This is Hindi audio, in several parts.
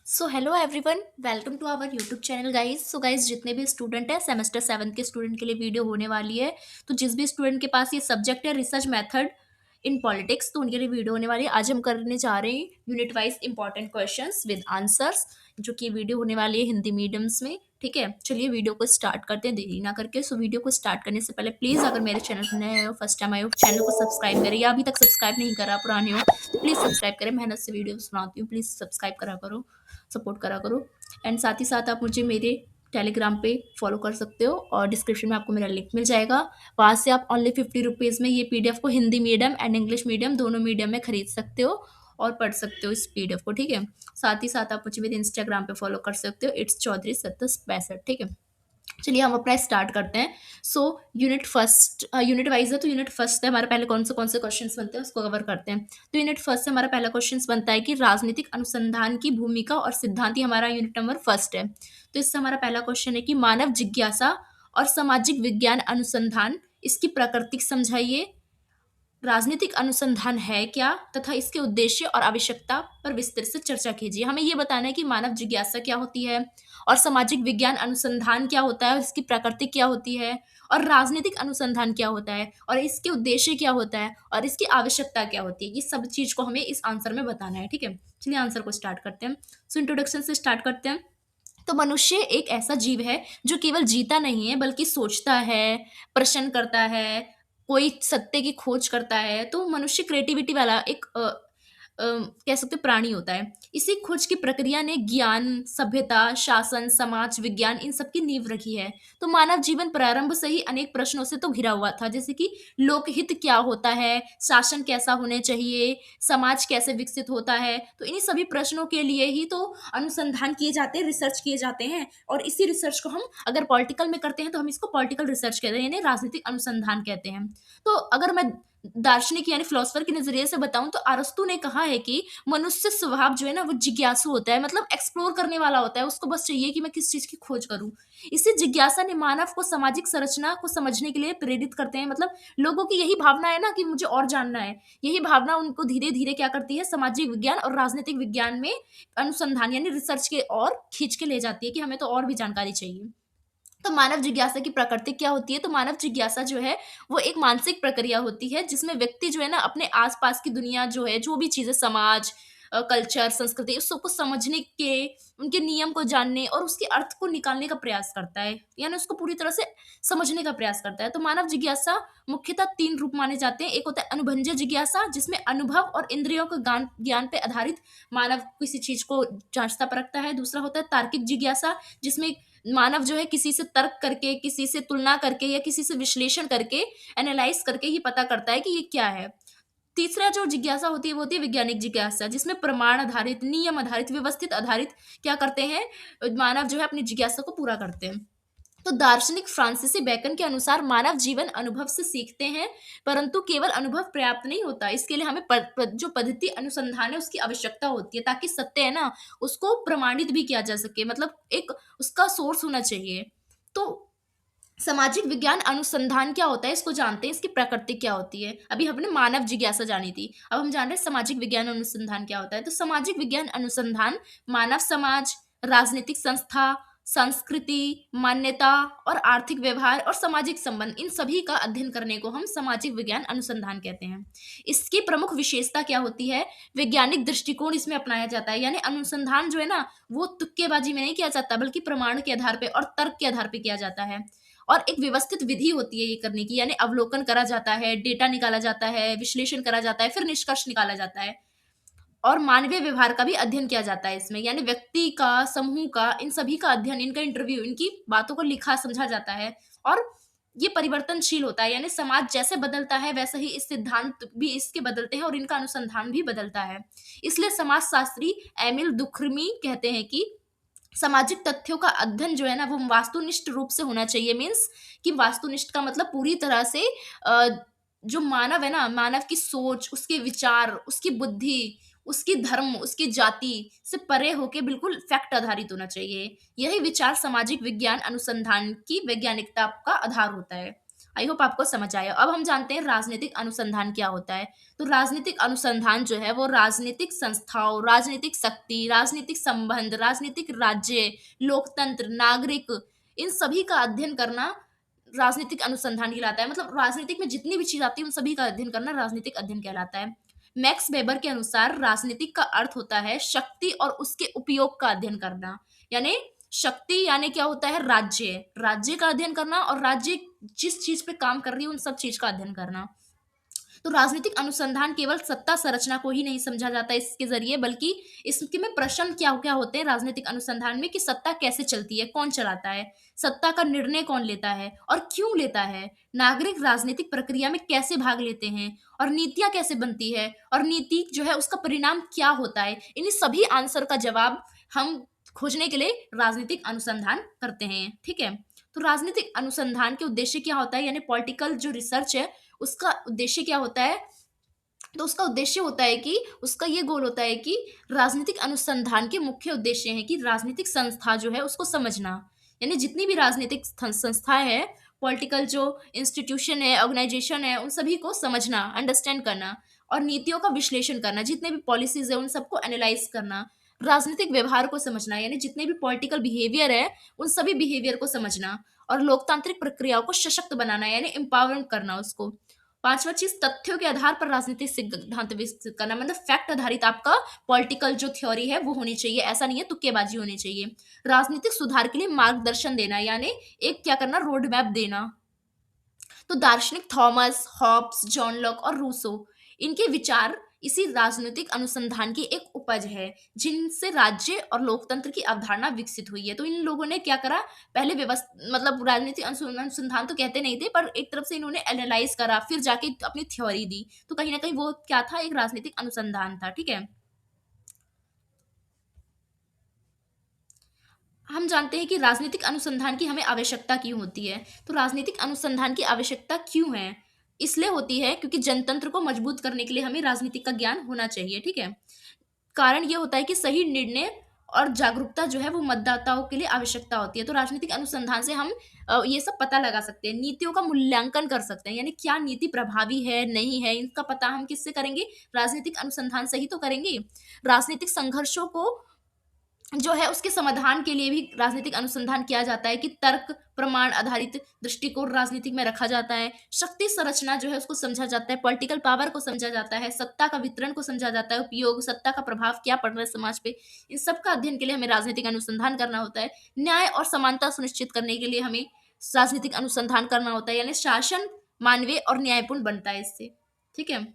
So hello everyone, welcome to our YouTube channel guys. So guys, जितने भी स्टूडेंट हैं सेमेस्टर 7 के स्टूडेंट के लिए वीडियो होने वाली है। तो जिस भी स्टूडेंट के पास ये सब्जेक्ट है रिसर्च मेथड इन पॉलिटिक्स, तो उनके लिए वीडियो होने वाली है। आज हम करने जा रहे हैं unit wise important questions with answers, जो कि वीडियो होने वाली है हिंदी मीडियम्स में। ठीक है, चलिए वीडियो को स्टार्ट करते हैं देरी ना करके। सो वीडियो को स्टार्ट करने से पहले प्लीज़, अगर मेरे चैनल पर नए हो, फर्स्ट टाइम आए हो, चैनल को सब्सक्राइब करें, या अभी तक सब्सक्राइब नहीं करा पुराने हो तो प्लीज़ सब्सक्राइब करें। मेहनत से वीडियो बनाती हूँ, प्लीज़ सब्सक्राइब करा करो, सपोर्ट करा करो। एंड साथ ही साथ आप मुझे मेरे टेलीग्राम पे फॉलो कर सकते हो, और डिस्क्रिप्शन में आपको मेरा लिंक मिल जाएगा। वहाँ से आप ओनली 50 रुपीज़ में ये पीडीएफ को Hindi medium and English medium दोनों मीडियम में खरीद सकते हो और पढ़ सकते हो इस पीडीएफ को। ठीक है, साथ ही साथ आप मुझे मेरे इंस्टाग्राम पे फॉलो कर सकते हो, इट्स चौधरी 7065। ठीक है, चलिए हम अपना स्टार्ट करते हैं। सो यूनिट वाइज है, तो यूनिट फर्स्ट है हमारे पहले कौन से क्वेश्चंस बनते हैं उसको कवर करते हैं। तो यूनिट फर्स्ट से हमारा पहला क्वेश्चंस बनता है कि राजनीतिक अनुसंधान की भूमिका और सिद्धांत, ही हमारा यूनिट नंबर फर्स्ट है। तो इससे हमारा पहला क्वेश्चन है कि मानव जिज्ञासा और सामाजिक विज्ञान अनुसंधान, इसकी प्रकृति समझाइए। राजनीतिक अनुसंधान है क्या तथा इसके उद्देश्य और आवश्यकता पर विस्तृत से चर्चा कीजिए। हमें ये बताना है कि मानव जिज्ञासा क्या होती है, और सामाजिक विज्ञान अनुसंधान क्या होता है, और इसकी प्रकृति क्या होती है, और राजनीतिक अनुसंधान क्या होता है, और इसके उद्देश्य क्या होता है, और इसकी आवश्यकता क्या होती है। ये सब चीज को हमें इस आंसर में बताना है। ठीक है, चलिए आंसर को स्टार्ट करते हैं। सो इंट्रोडक्शन से स्टार्ट करते हैं। तो मनुष्य एक ऐसा जीव है जो केवल जीता नहीं है, बल्कि सोचता है, प्रश्न करता है, कोई सत्य की खोज करता है। तो मनुष्य क्रिएटिविटी वाला एक कह सकते हैं प्राणी होता है। इसी खोज की प्रक्रिया ने ज्ञान, सभ्यता, शासन, समाज विज्ञान, इन सब की नींव रखी है। तो मानव जीवन प्रारंभ से ही अनेक प्रश्नों से तो घिरा हुआ था, जैसे कि लोकहित क्या होता है, शासन कैसा होने चाहिए, समाज कैसे विकसित होता है। तो इन्हीं सभी प्रश्नों के लिए ही तो अनुसंधान किए जाते हैं, रिसर्च किए जाते हैं। और इसी रिसर्च को हम अगर पॉलिटिकल में करते हैं तो हम इसको पॉलिटिकल रिसर्च कहते हैं, यानी राजनीतिक अनुसंधान कहते हैं। तो अगर मैं दार्शनिक यानी फिलोसफर के नजरिए से बताऊं, तो अरस्तु ने कहा है कि मनुष्य स्वभाव जो है ना, वो जिज्ञासु होता है, मतलब एक्सप्लोर करने वाला होता है। उसको बस चाहिए कि मैं किस चीज की खोज करूं। इसी जिज्ञासा ने मानव को सामाजिक संरचना को समझने के लिए प्रेरित करते हैं। मतलब लोगों की यही भावना है ना कि मुझे और जानना है। यही भावना उनको धीरे धीरे क्या करती है, सामाजिक विज्ञान और राजनीतिक विज्ञान में अनुसंधान यानी रिसर्च के और खींच के ले जाती है कि हमें तो और भी जानकारी चाहिए। तो मानव जिज्ञासा की प्रकृति क्या होती है? तो मानव जिज्ञासा जो है वो एक मानसिक प्रक्रिया होती है, जिसमें व्यक्ति जो है ना अपने आसपास की दुनिया जो है, जो भी चीजें, समाज, कल्चर, संस्कृति, उस सबको समझने के, उनके नियम को जानने और उसके अर्थ को निकालने का प्रयास करता है, यानी उसको पूरी तरह से समझने का प्रयास करता है। तो मानव जिज्ञासा मुख्यतः 3 रूप माने जाते हैं। एक होता है अनुभंजय जिज्ञासा, जिसमें अनुभव और इंद्रियों के ज्ञान ज्ञान पे आधारित मानव किसी चीज को जांचता परखता है। दूसरा होता है तार्किक जिज्ञासा, जिसमें मानव जो है किसी से तर्क करके, किसी से तुलना करके, या किसी से विश्लेषण करके, एनालाइज करके ही पता करता है कि ये क्या है। तीसरा जो जिज्ञासा होती है वो होती है वैज्ञानिक जिज्ञासा, जिसमें प्रमाण आधारित, नियम आधारित, व्यवस्थित आधारित क्या करते हैं, मानव जो है अपनी जिज्ञासा को पूरा करते हैं। तो दार्शनिक फ्रांसीसी बेकन के अनुसार मानव जीवन अनुभव से सीखते हैं, परंतु केवल अनुभव पर्याप्त नहीं होता। इसके लिए हमें जो पद्धति अनुसंधान है उसकी आवश्यकता होती है, ताकि सत्य है ना उसको प्रमाणित भी किया जा सके, मतलब एक उसका सोर्स होना चाहिए। तो सामाजिक विज्ञान अनुसंधान क्या होता है इसको जानते हैं, इसकी प्रकृति क्या होती है। अभी हमने मानव जिज्ञासा जानी थी, अब हम जान रहे हैं सामाजिक विज्ञान अनुसंधान क्या होता है। तो सामाजिक विज्ञान अनुसंधान मानव समाज, राजनीतिक संस्था, संस्कृति, मान्यता और आर्थिक व्यवहार और सामाजिक संबंध, इन सभी का अध्ययन करने को हम सामाजिक विज्ञान अनुसंधान कहते हैं। इसकी प्रमुख विशेषता क्या होती है? वैज्ञानिक दृष्टिकोण इसमें अपनाया जाता है, यानी अनुसंधान जो है ना वो तुक्केबाजी में नहीं किया जाता, बल्कि प्रमाण के आधार पर और तर्क के आधार पर किया जाता है। और एक व्यवस्थित विधि होती है ये करने की, यानी अवलोकन करा जाता है, डेटा निकाला जाता है, विश्लेषण करा जाता है, फिर निष्कर्ष निकाला जाता है। और मानवीय व्यवहार का भी अध्ययन किया जाता है इसमें, यानी व्यक्ति का, समूह का, इन सभी का अध्ययन, इनका इंटरव्यू, इनकी बातों को लिखा समझा जाता है। और ये परिवर्तनशील होता है, यानी समाज जैसे बदलता है वैसे ही इस सिद्धांत भी इसके बदलते हैं और इनका अनुसंधान भी बदलता है। इसलिए समाजशास्त्री एमिल दुख्रमी कहते हैं कि सामाजिक तथ्यों का अध्ययन जो है ना वो वास्तुनिष्ठ रूप से होना चाहिए। मीन्स कि वास्तुनिष्ठ का मतलब पूरी तरह से अ, जो मानव है ना, मानव की सोच, उसके विचार, उसकी बुद्धि, उसकी धर्म, उसकी जाति से परे होके बिल्कुल फैक्ट आधारित होना चाहिए। यही विचार सामाजिक विज्ञान अनुसंधान की वैज्ञानिकता का आधार होता है। आई होप आपको समझ आया। अब हम जानते हैं राजनीतिक अनुसंधान क्या होता है। तो राजनीतिक अनुसंधान जो है वो राजनीतिक संस्थाओं, राजनीतिक शक्ति, राजनीतिक संबंध, राजनीतिक राज्य, लोकतंत्र, नागरिक, इन सभी का अध्ययन करना राजनीतिक अनुसंधान कहलाता है। मतलब राजनीतिक में जितनी भी चीज आती है उन सभी का अध्ययन करना राजनीतिक अध्ययन कहलाता है। मैक्स वेबर के अनुसार राजनीतिक का अर्थ होता है शक्ति और उसके उपयोग का अध्ययन करना। यानी शक्ति यानी क्या होता है, राज्य, राज्य का अध्ययन करना, और राज्य जिस चीज पे काम कर रही है उन सब चीज का अध्ययन करना। तो राजनीतिक अनुसंधान केवल सत्ता संरचना को ही नहीं समझा जाता इसके जरिए, बल्कि इसके में प्रश्न क्या क्या होते हैं राजनीतिक अनुसंधान में, कि सत्ता कैसे चलती है, कौन चलाता है, सत्ता का निर्णय कौन लेता है और क्यों लेता है, नागरिक राजनीतिक प्रक्रिया में कैसे भाग लेते हैं, और नीतियां कैसे बनती है, और नीति जो है उसका परिणाम क्या होता है। इन सभी आंसर का जवाब हम खोजने के लिए राजनीतिक अनुसंधान करते हैं। ठीक है। तो राजनीतिक अनुसंधान के उद्देश्य क्या होता है, यानी पॉलिटिकल जो रिसर्च है उसका उद्देश्य क्या होता है। तो उसका उद्देश्य होता है कि उसका ये गोल होता है कि राजनीतिक अनुसंधान के मुख्य उद्देश्य है कि राजनीतिक संस्था जो है उसको समझना। यानी जितनी भी राजनीतिक संस्थाएं हैं, पॉलिटिकल जो इंस्टीट्यूशन है, ऑर्गेनाइजेशन है, उन सभी को समझना, अंडरस्टैंड करना, और नीतियों का विश्लेषण करना, जितने भी पॉलिसीज है उन सबको एनालाइज करना, राजनीतिक व्यवहार को समझना, यानी जितने भी पॉलिटिकल बिहेवियर है उन सभी बिहेवियर को समझना, और लोकतांत्रिक प्रक्रियाओं को सशक्त बनाना, यानी एम्पावरमेंट करना उसको। पांचवा चीज, तथ्यों के आधार पर राजनीतिक सिद्धांत विकसित करना, मतलब फैक्ट आधारित आपका पॉलिटिकल जो थ्योरी है वो होनी चाहिए, ऐसा नहीं है तुक्केबाजी होनी चाहिए। राजनीतिक सुधार के लिए मार्गदर्शन देना, यानी एक क्या करना, रोड मैप देना। तो दार्शनिक थॉमस हॉब्स, जॉन लॉक और रूसो, इनके विचार इसी राजनीतिक अनुसंधान की एक उपज है, जिनसे राज्य और लोकतंत्र की अवधारणा विकसित हुई है। तो इन लोगों ने क्या करा, पहले व्यवस्था मतलब राजनीतिक अनुसंधान तो कहते नहीं थे, पर एक तरफ से इन्होंने एनालाइज करा, फिर जाके अपनी थ्योरी दी। तो कहीं ना कहीं वो क्या था, एक राजनीतिक अनुसंधान था। ठीक है। हम जानते हैं कि राजनीतिक अनुसंधान की हमें आवश्यकता क्यों होती है। तो राजनीतिक अनुसंधान की आवश्यकता क्यों है, इसलिए होती है क्योंकि जनतंत्र को मजबूत करने के लिए हमें राजनीतिक का ज्ञान होना चाहिए। ठीक है। कारण ये होता है कि सही निर्णय और जागरूकता जो है वो मतदाताओं के लिए आवश्यकता होती है। तो राजनीतिक अनुसंधान से हम ये सब पता लगा सकते हैं, नीतियों का मूल्यांकन कर सकते हैं, यानी क्या नीति प्रभावी है नहीं है, इनका पता हम किससे करेंगे, राजनीतिक अनुसंधान से ही तो करेंगे। राजनीतिक संघर्षों को जो है उसके समाधान के लिए भी राजनीतिक अनुसंधान किया जाता है, कि तर्क प्रमाण आधारित दृष्टिकोण राजनीतिक में रखा जाता है, शक्ति संरचना जो है उसको समझा जाता है, पॉलिटिकल पावर को समझा जाता है, सत्ता का वितरण को समझा जाता है, उपयोग, सत्ता का प्रभाव क्या पड़ रहा है समाज पे, इन सब का अध्ययन के लिए हमें राजनीतिक अनुसंधान करना होता है। न्याय और समानता सुनिश्चित करने के लिए हमें राजनीतिक अनुसंधान करना होता है, यानी शासन मानवीय और न्यायपूर्ण बनता है इससे। ठीक है।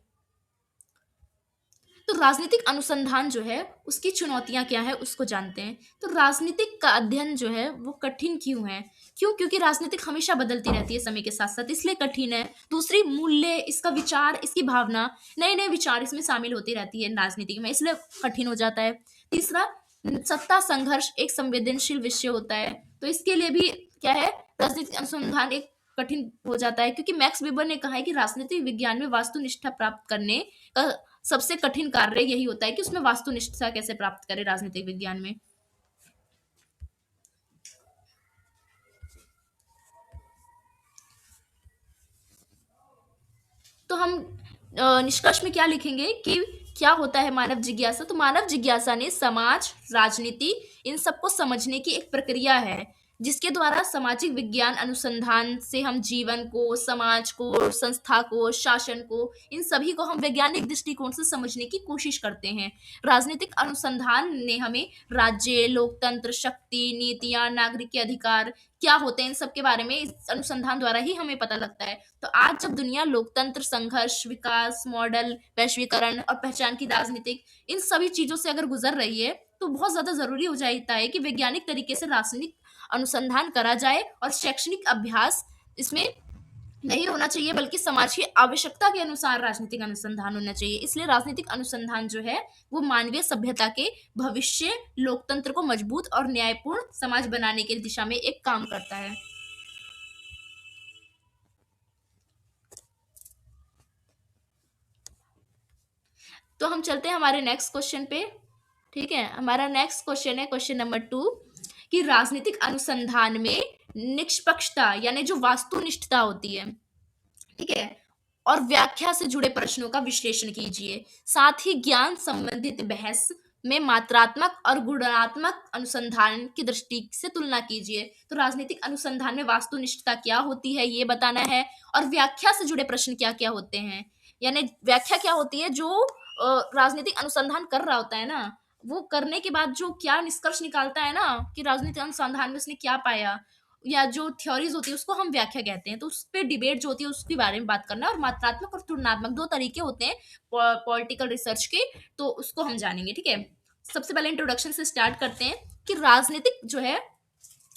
तो राजनीतिक अनुसंधान जो है उसकी चुनौतियां क्या है उसको जानते हैं। तो राजनीतिक का अध्ययन जो है वो कठिन क्यों है, क्योंकि राजनीतिक हमेशा बदलती रहती है समय के साथ साथ, इसलिए कठिन है। दूसरी, मूल्य, इसका विचार, इसकी भावना, नए नए विचार इसमें शामिल होती रहती है राजनीति में, इसलिए कठिन हो जाता है। तीसरा, सत्ता संघर्ष एक संवेदनशील विषय होता है, तो इसके लिए भी क्या है, राजनीतिक अनुसंधान एक कठिन हो जाता है, क्योंकि मैक्स वेबर ने कहा है कि राजनीतिक विज्ञान में वास्तुनिष्ठा प्राप्त करने का सबसे कठिन कार्य यही होता है कि उसमें वास्तुनिष्ठता कैसे प्राप्त करें राजनीतिक विज्ञान में। तो हम निष्कर्ष में क्या लिखेंगे कि क्या होता है मानव जिज्ञासा। तो मानव जिज्ञासा ने समाज, राजनीति, इन सबको समझने की एक प्रक्रिया है, जिसके द्वारा सामाजिक विज्ञान अनुसंधान से हम जीवन को, समाज को, संस्था को, शासन को, इन सभी को हम वैज्ञानिक दृष्टिकोण से समझने की कोशिश करते हैं। राजनीतिक अनुसंधान ने हमें राज्य, लोकतंत्र, शक्ति, नीतियां, नागरिक के अधिकार क्या होते हैं, इन सब के बारे में इस अनुसंधान द्वारा ही हमें पता लगता है। तो आज जब दुनिया लोकतंत्र, संघर्ष, विकास मॉडल, वैश्वीकरण और पहचान की राजनीतिक, इन सभी चीजों से अगर गुजर रही है, तो बहुत ज्यादा जरूरी हो जाता है कि वैज्ञानिक तरीके से राजनीतिक अनुसंधान करा जाए, और शैक्षणिक अभ्यास इसमें नहीं होना चाहिए, बल्कि समाज की आवश्यकता के अनुसार राजनीतिक अनुसंधान होना चाहिए। इसलिए राजनीतिक अनुसंधान जो है वो मानवीय सभ्यता के भविष्य, लोकतंत्र को मजबूत और न्यायपूर्ण समाज बनाने की दिशा में एक काम करता है। तो हम चलते हैं हमारे नेक्स्ट क्वेश्चन पे। ठीक है। हमारा नेक्स्ट क्वेश्चन है क्वेश्चन नंबर 2, कि राजनीतिक अनुसंधान में निष्पक्षता यानी जो वास्तुनिष्ठता होती है, ठीक है? और व्याख्या से जुड़े प्रश्नों का विश्लेषण कीजिए। साथ ही ज्ञान संबंधित बहस में मात्रात्मक और गुणात्मक अनुसंधान की दृष्टि से तुलना कीजिए। तो राजनीतिक अनुसंधान में वास्तुनिष्ठता क्या होती है ये बताना है, और व्याख्या से जुड़े प्रश्न क्या-क्या होते हैं। यानी व्याख्या क्या होती है, जो राजनीतिक अनुसंधान कर रहा होता है ना, वो करने के बाद जो क्या निष्कर्ष निकालता है ना कि राजनीतिक अनुसंधान में उसने क्या पाया, या जो थ्योरीज होती है उसको हम व्याख्या कहते हैं। तो उस पे डिबेट जो होती है उसके बारे में बात करना है, और मात्रात्मक और तुलनात्मक 2 तरीके होते हैं पॉलिटिकल रिसर्च के, तो उसको हम जानेंगे, ठीक है? सबसे पहले इंट्रोडक्शन से स्टार्ट करते हैं कि राजनीतिक जो है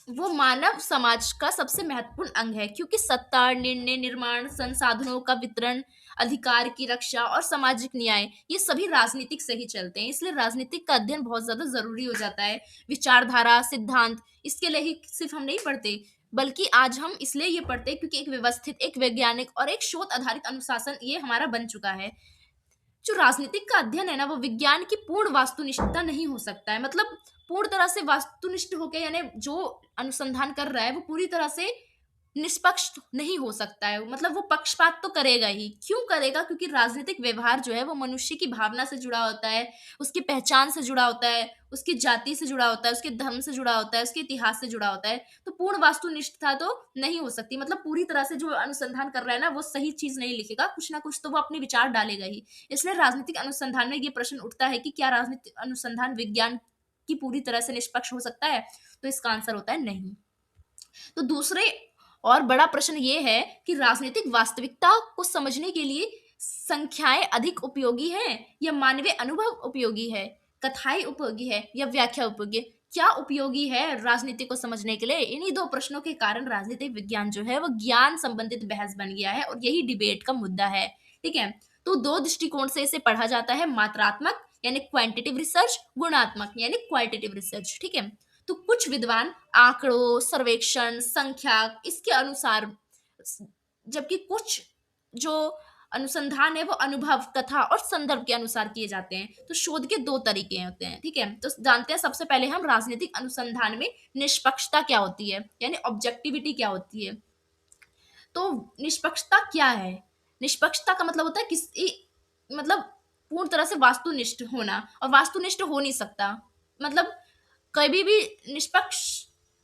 वो मानव समाज का सबसे महत्वपूर्ण अंग है, क्योंकि सत्ता, निर्णय निर्माण, संसाधनों का वितरण, अधिकार की रक्षा और सामाजिक न्याय ये सभी राजनीतिक से ही चलते हैं। इसलिए राजनीतिक का अध्ययन बहुत ज्यादा जरूरी हो जाता है। विचारधारा, सिद्धांत, इसके लिए ही सिर्फ हम नहीं पढ़ते, बल्कि आज हम इसलिए ये पढ़ते हैं क्योंकि एक व्यवस्थित, एक वैज्ञानिक और एक शोध आधारित अनुशासन ये हमारा बन चुका है। जो राजनीतिक का अध्ययन है ना, वो विज्ञान की पूर्ण वास्तुनिष्ठता नहीं हो सकता है। मतलब पूर्ण तरह से वास्तुनिष्ठ होके, यानी जो अनुसंधान कर रहा है वो पूरी तरह से निष्पक्ष नहीं हो सकता है। मतलब वो पक्षपात तो करेगा ही। क्यों करेगा? क्योंकि राजनीतिक व्यवहार जो है वो मनुष्य की भावना से जुड़ा होता है, उसकी पहचान से जुड़ा होता है, उसकी जाति से जुड़ा होता है, उसके धर्म से जुड़ा होता है, उसके इतिहास से जुड़ा होता है। तो पूर्ण वास्तुनिष्ठता तो नहीं हो सकती। मतलब पूरी तरह से जो अनुसंधान कर रहा है ना, वो सही चीज नहीं लिखेगा, कुछ ना कुछ तो वो अपने विचार डालेगा ही। इसलिए राजनीतिक अनुसंधान में ये प्रश्न उठता है कि क्या राजनीतिक अनुसंधान विज्ञान की पूरी तरह से निष्पक्ष हो सकता है? तो इसका आंसर होता है नहीं। तो दूसरे और बड़ा प्रश्न ये है कि राजनीतिक वास्तविकता को समझने के लिए संख्याएं अधिक उपयोगी है या मानवीय अनुभव उपयोगी है, कथाएं उपयोगी है या व्याख्या उपयोगी है? क्या उपयोगी है राजनीति को समझने के लिए? इन्हीं दो प्रश्नों के कारण राजनीतिक विज्ञान जो है वो ज्ञान संबंधित बहस बन गया है, और यही डिबेट का मुद्दा है। ठीक है? तो दो दृष्टिकोण से इसे पढ़ा जाता है, मात्रात्मक यानी क्वांटिटेटिव रिसर्च, गुणात्मक यानी क्वालिटेटिव रिसर्च। ठीक है? तो कुछ विद्वान आंकड़ों, सर्वेक्षण, संख्या इसके अनुसार, जबकि कुछ जो अनुसंधान है वो अनुभव, कथा और संदर्भ के अनुसार किए जाते हैं। तो शोध के दो तरीके होते हैं। ठीक है? तो जानते हैं सबसे पहले हम राजनीतिक अनुसंधान में निष्पक्षता क्या होती है, यानी ऑब्जेक्टिविटी क्या होती है। तो निष्पक्षता क्या है? निष्पक्षता का मतलब होता है किसी, मतलब पूर्ण तरह से वास्तुनिष्ठ होना, और वास्तुनिष्ठ हो नहीं सकता। मतलब कभी भी निष्पक्ष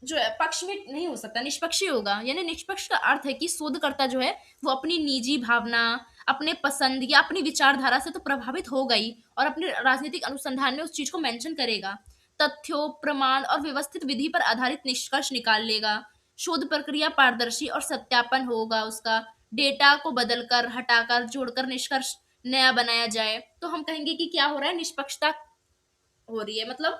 जो है पक्ष में नहीं हो सकता, निष्पक्ष ही होगा। यानी निष्पक्ष का अर्थ है कि शोधकर्ता जो है वो अपनी निजी भावना, अपने पसंद या अपनी विचारधारा से तो प्रभावित होगा ही, और अपने राजनीतिक अनुसंधान में उस चीज को मेंशन करेगा। तथ्यों, प्रमाण और व्यवस्थित विधि पर आधारित निष्कर्ष निकाल लेगा। शोध प्रक्रिया पारदर्शी और सत्यापन होगा उसका। डेटा को बदलकर, हटाकर, जोड़कर निष्कर्ष नया बनाया जाए, तो हम कहेंगे कि क्या हो रहा है, निष्पक्षता हो रही है। मतलब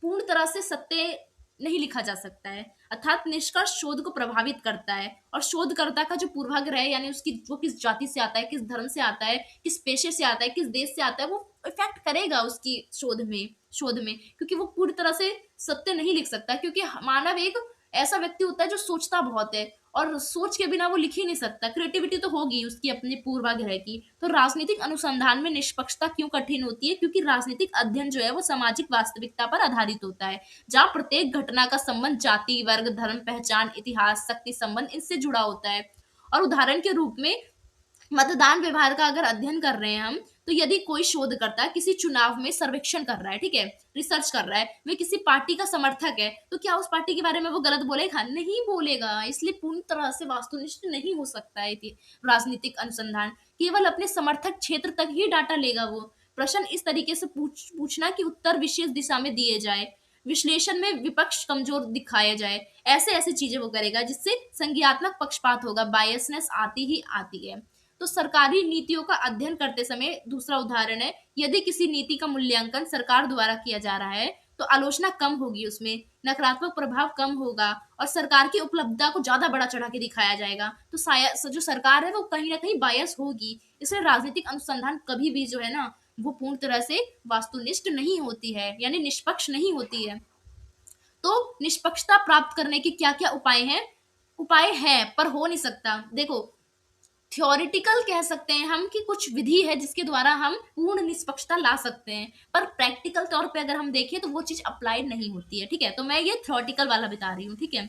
पूर्ण तरह से सत्य नहीं लिखा जा सकता है, अर्थात निष्कर्ष शोध को प्रभावित करता है, और शोधकर्ता का जो पूर्वाग्रह है, यानी उसकी वो किस जाति से आता है, किस धर्म से आता है, किस पेशे से आता है, किस देश से आता है, वो इफेक्ट करेगा उसकी शोध में, क्योंकि वो पूरी तरह से सत्य नहीं लिख सकता, क्योंकि मानव एक ऐसा व्यक्ति होता है जो सोचता बहुत है, और सोच के बिना वो लिख ही नहीं सकता। क्रिएटिविटी तो होगी उसकी अपने पूर्वाग्रह की। तो राजनीतिक अनुसंधान में निष्पक्षता क्यों कठिन होती है? क्योंकि राजनीतिक अध्ययन जो है वो सामाजिक वास्तविकता पर आधारित होता है, जहाँ प्रत्येक घटना का संबंध जाति, वर्ग, धर्म, पहचान, इतिहास, शक्ति संबंध इनसे जुड़ा होता है। और उदाहरण के रूप में मतदान व्यवहार का अगर अध्ययन कर रहे हैं हम, तो यदि कोई शोधकर्ता किसी चुनाव में सर्वेक्षण कर रहा है, ठीक है, रिसर्च कर रहा है, वे किसी पार्टी का समर्थक है, तो क्या उस पार्टी के बारे में वो गलत बोलेगा? नहीं बोलेगा। इसलिए पूर्ण तरह से वास्तुनिष्ठ नहीं हो सकता है राजनीतिक अनुसंधान। केवल अपने समर्थक क्षेत्र तक ही डाटा लेगा वो। प्रश्न इस तरीके से पूछना कि उत्तर विशेष दिशा में दिए जाए, विश्लेषण में विपक्ष कमजोर दिखाया जाए, ऐसे ऐसे चीजें वो करेगा जिससे संज्ञात्मक पक्षपात होगा, बायसनेस आती ही आती है। तो सरकारी नीतियों का अध्ययन करते समय दूसरा उदाहरण है, यदि किसी नीति का मूल्यांकन सरकार द्वारा किया जा रहा है, तो आलोचना कम होगी, उसमें नकारात्मक प्रभाव कम होगा, और सरकार की उपलब्धता को ज्यादा बड़ा चढ़ा के दिखाया जाएगा। तो शायद जो सरकार है वो कहीं ना कहीं बायस होगी। इसलिए राजनीतिक अनुसंधान कभी भी जो है ना, वो पूर्ण तरह से वास्तुनिष्ठ नहीं होती है, यानी निष्पक्ष नहीं होती है। तो निष्पक्षता प्राप्त करने के क्या क्या उपाय हैं? उपाय है पर हो नहीं सकता। देखो, थ्योरेटिकल कह सकते हैं हम कि कुछ विधि है जिसके द्वारा हम पूर्ण निष्पक्षता ला सकते हैं, पर प्रैक्टिकल तौर पे अगर हम देखें तो वो चीज अप्लाइड नहीं होती है। ठीक है? तो मैं ये थ्योरेटिकल वाला बता रही हूँ। ठीक है?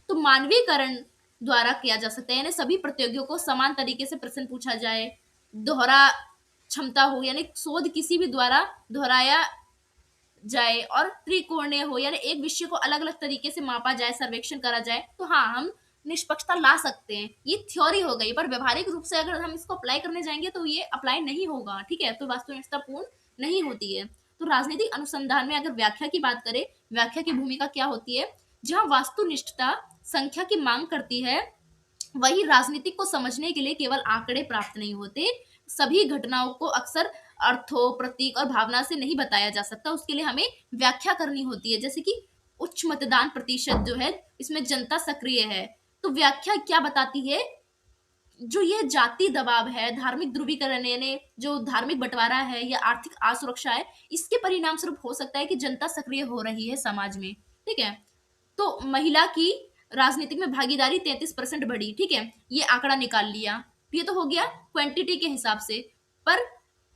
तो मानवीकरण द्वारा किया जा सकता है, यानी सभी प्रतियोगियों को समान तरीके से प्रश्न पूछा जाए, दोहरा क्षमता हो, यानी शोध किसी भी द्वारा दोहराया जाए, और त्रिकोणीय हो, यानी एक विषय को अलग अलग तरीके से मापा जाए, सर्वेक्षण करा जाए, तो हाँ, हम निष्पक्षता ला सकते हैं। ये थ्योरी हो गई, पर व्यवहारिक रूप से अगर हम इसको अप्लाई करने जाएंगे तो ये अप्लाई नहीं होगा, ठीक है, तो वास्तविकता पूर्ण नहीं होती है। तो राजनीतिक अनुसंधान में अगर व्याख्या की बात करें, व्याख्या की भूमिका क्या होती है? जहां वास्तुनिष्ठता संख्या की मांग करती है, वही राजनीतिक को समझने के लिए केवल आंकड़े प्राप्त नहीं होते, सभी घटनाओं को अक्सर अर्थों, प्रतीक और भावना से नहीं बताया जा सकता, उसके लिए हमें व्याख्या करनी होती है। जैसे कि उच्च मतदान प्रतिशत जो है, इसमें जनता सक्रिय है, तो व्याख्या क्या बताती है? जो ये जाति दबाव है, धार्मिक ध्रुवीकरण, यानी जो धार्मिक बंटवारा है या आर्थिक असुरक्षा है, इसके परिणाम स्वरूप हो सकता है कि जनता सक्रिय हो रही है समाज में, ठीक है। तो महिला की राजनीतिक में भागीदारी 33% बढ़ी, ठीक है, ये आंकड़ा निकाल लिया, ये तो हो गया क्वांटिटी के हिसाब से। पर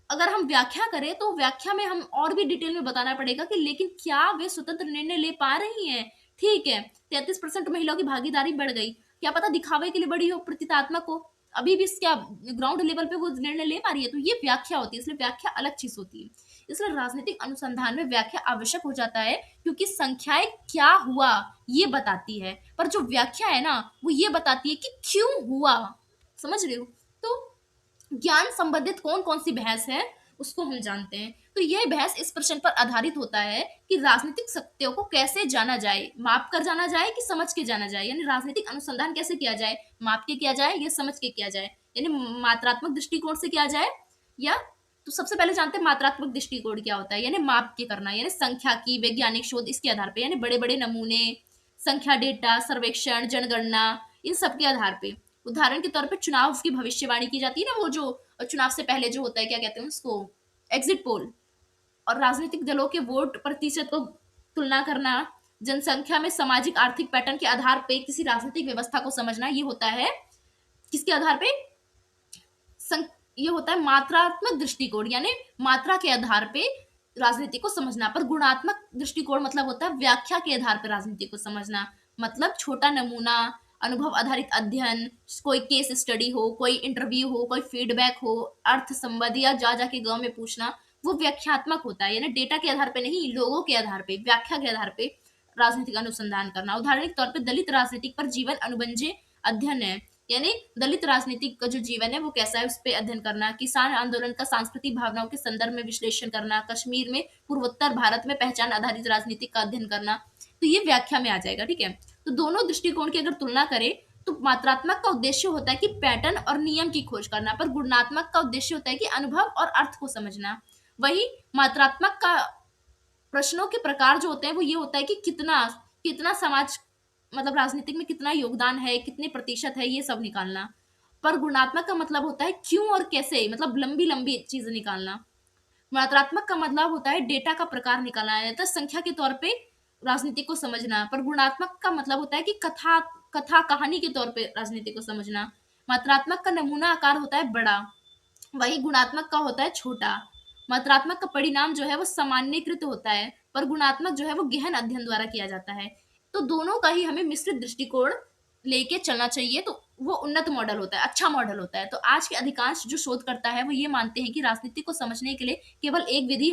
अगर हम व्याख्या करें तो व्याख्या में हम और भी डिटेल में बताना पड़ेगा कि लेकिन क्या वे स्वतंत्र निर्णय ले पा रही हैं? ठीक है, 33% महिलाओं की भागीदारी बढ़ गई, क्या पता दिखावे के लिए बढ़ी हो, प्रतीकात्मक हो, अभी भी क्या ग्राउंड लेवल पे वो निर्णय ले पा रही है, तो ये व्याख्या होती है, इसलिए व्याख्या अलग चीज होती है। इसलिए राजनीतिक अनुसंधान में व्याख्या आवश्यक हो जाता है, क्योंकि संख्याएं क्या हुआ ये बताती है, पर जो व्याख्या है ना, वो ये बताती है कि क्यों हुआ। समझ रहे हो? तो ज्ञान संबंधित कौन कौन सी बहस है, उसको हम जानते हैं। तो यह बहस इस प्रश्न पर आधारित होता है कि राजनीतिक सत्यों को कैसे जाना जाए, माप कर जाना जाए कि समझ के जाना जाए, यानी राजनीतिक अनुसंधान कैसे किया जाए, माप के किया जाए या समझ के किया जाए, यानी मात्रात्मक दृष्टिकोण से किया जाए, या तो सबसे पहले जानते हैं मात्रात्मक दृष्टिकोण क्या होता है, यानी माप के करना, यानी संख्या की वैज्ञानिक शोध, इसके आधार पर, यानी बड़े बड़े नमूने, संख्या, डेटा, सर्वेक्षण, जनगणना, इन सब के आधार पे। उदाहरण के तौर पे चुनाव की भविष्यवाणी की जाती है ना, वो जो चुनाव से पहले जो होता है, क्या कहते हैं उसको, एग्जिट पोल, और राजनीतिक दलों के वोट प्रतिशत को तुलना करना, जनसंख्या में सामाजिक आर्थिक पैटर्न के आधार पे किसी राजनीतिक व्यवस्था को समझना, ये होता है किसके आधार पे? ये होता है मात्रात्मक दृष्टिकोण, यानी मात्रा के आधार पे राजनीति को समझना। पर गुणात्मक दृष्टिकोण मतलब होता है व्याख्या के आधार पर राजनीति को समझना, मतलब छोटा नमूना, अनुभव आधारित अध्ययन, कोई केस स्टडी हो, कोई इंटरव्यू हो, कोई फीडबैक हो, अर्थ संबंध, या जा जाके गांव में पूछना, वो व्याख्यात्मक होता है, यानी डेटा के आधार पे नहीं, लोगों के आधार पे, व्याख्या के आधार पे राजनीतिक अनुसंधान करना। उदाहरण के तौर पे दलित राजनीतिक पर जीवन अनुबंधे अध्ययन है, यानी दलित राजनीतिक का जो जीवन है वो कैसा है, उस पर अध्ययन करना। किसान आंदोलन का सांस्कृतिक भावनाओं के संदर्भ में विश्लेषण करना, कश्मीर में पूर्वोत्तर भारत में पहचान आधारित राजनीतिक का अध्ययन करना, तो ये व्याख्या में आ जाएगा, ठीक है। तो दोनों दृष्टिकोण की अगर तुलना करें तो मात्रात्मक का उद्देश्य होता है कि पैटर्न और नियम की खोज करना, पर गुणात्मक का उद्देश्य होता है कि अनुभव और अर्थ को समझना। वही मात्रात्मक का प्रश्नों के प्रकार जो होते हैं वो ये होता है कि कितना कितना समाज, मतलब राजनीतिक में कितना योगदान है, कितने प्रतिशत है, ये सब निकालना। पर गुणात्मक का मतलब होता है क्यों और कैसे, मतलब लंबी लंबी चीजें निकालना। मात्रात्मक का मतलब होता है डेटा का प्रकार निकालना है, तो संख्या के तौर पे राजनीति को समझना। पर गुणात्मक का मतलब होता है कि कथा कथा कहानी के तौर पे राजनीति को समझना। मात्रात्मक का नमूना आकार होता है बड़ा, वही गुणात्मक का होता है छोटा। मात्रात्मक का परिणाम जो है वो सामान्यकृत होता है, पर गुणात्मक जो है वो गहन अध्ययन द्वारा किया जाता है। तो दोनों का ही हमें मिश्रित दृष्टिकोण लेके चलना चाहिए, तो वो उन्नत मॉडल होता है, अच्छा मॉडल होता है। तो आज के अधिकांश जो शोध करता है वो ये मानते हैं कि राजनीति को समझने के लिए केवल एक विधि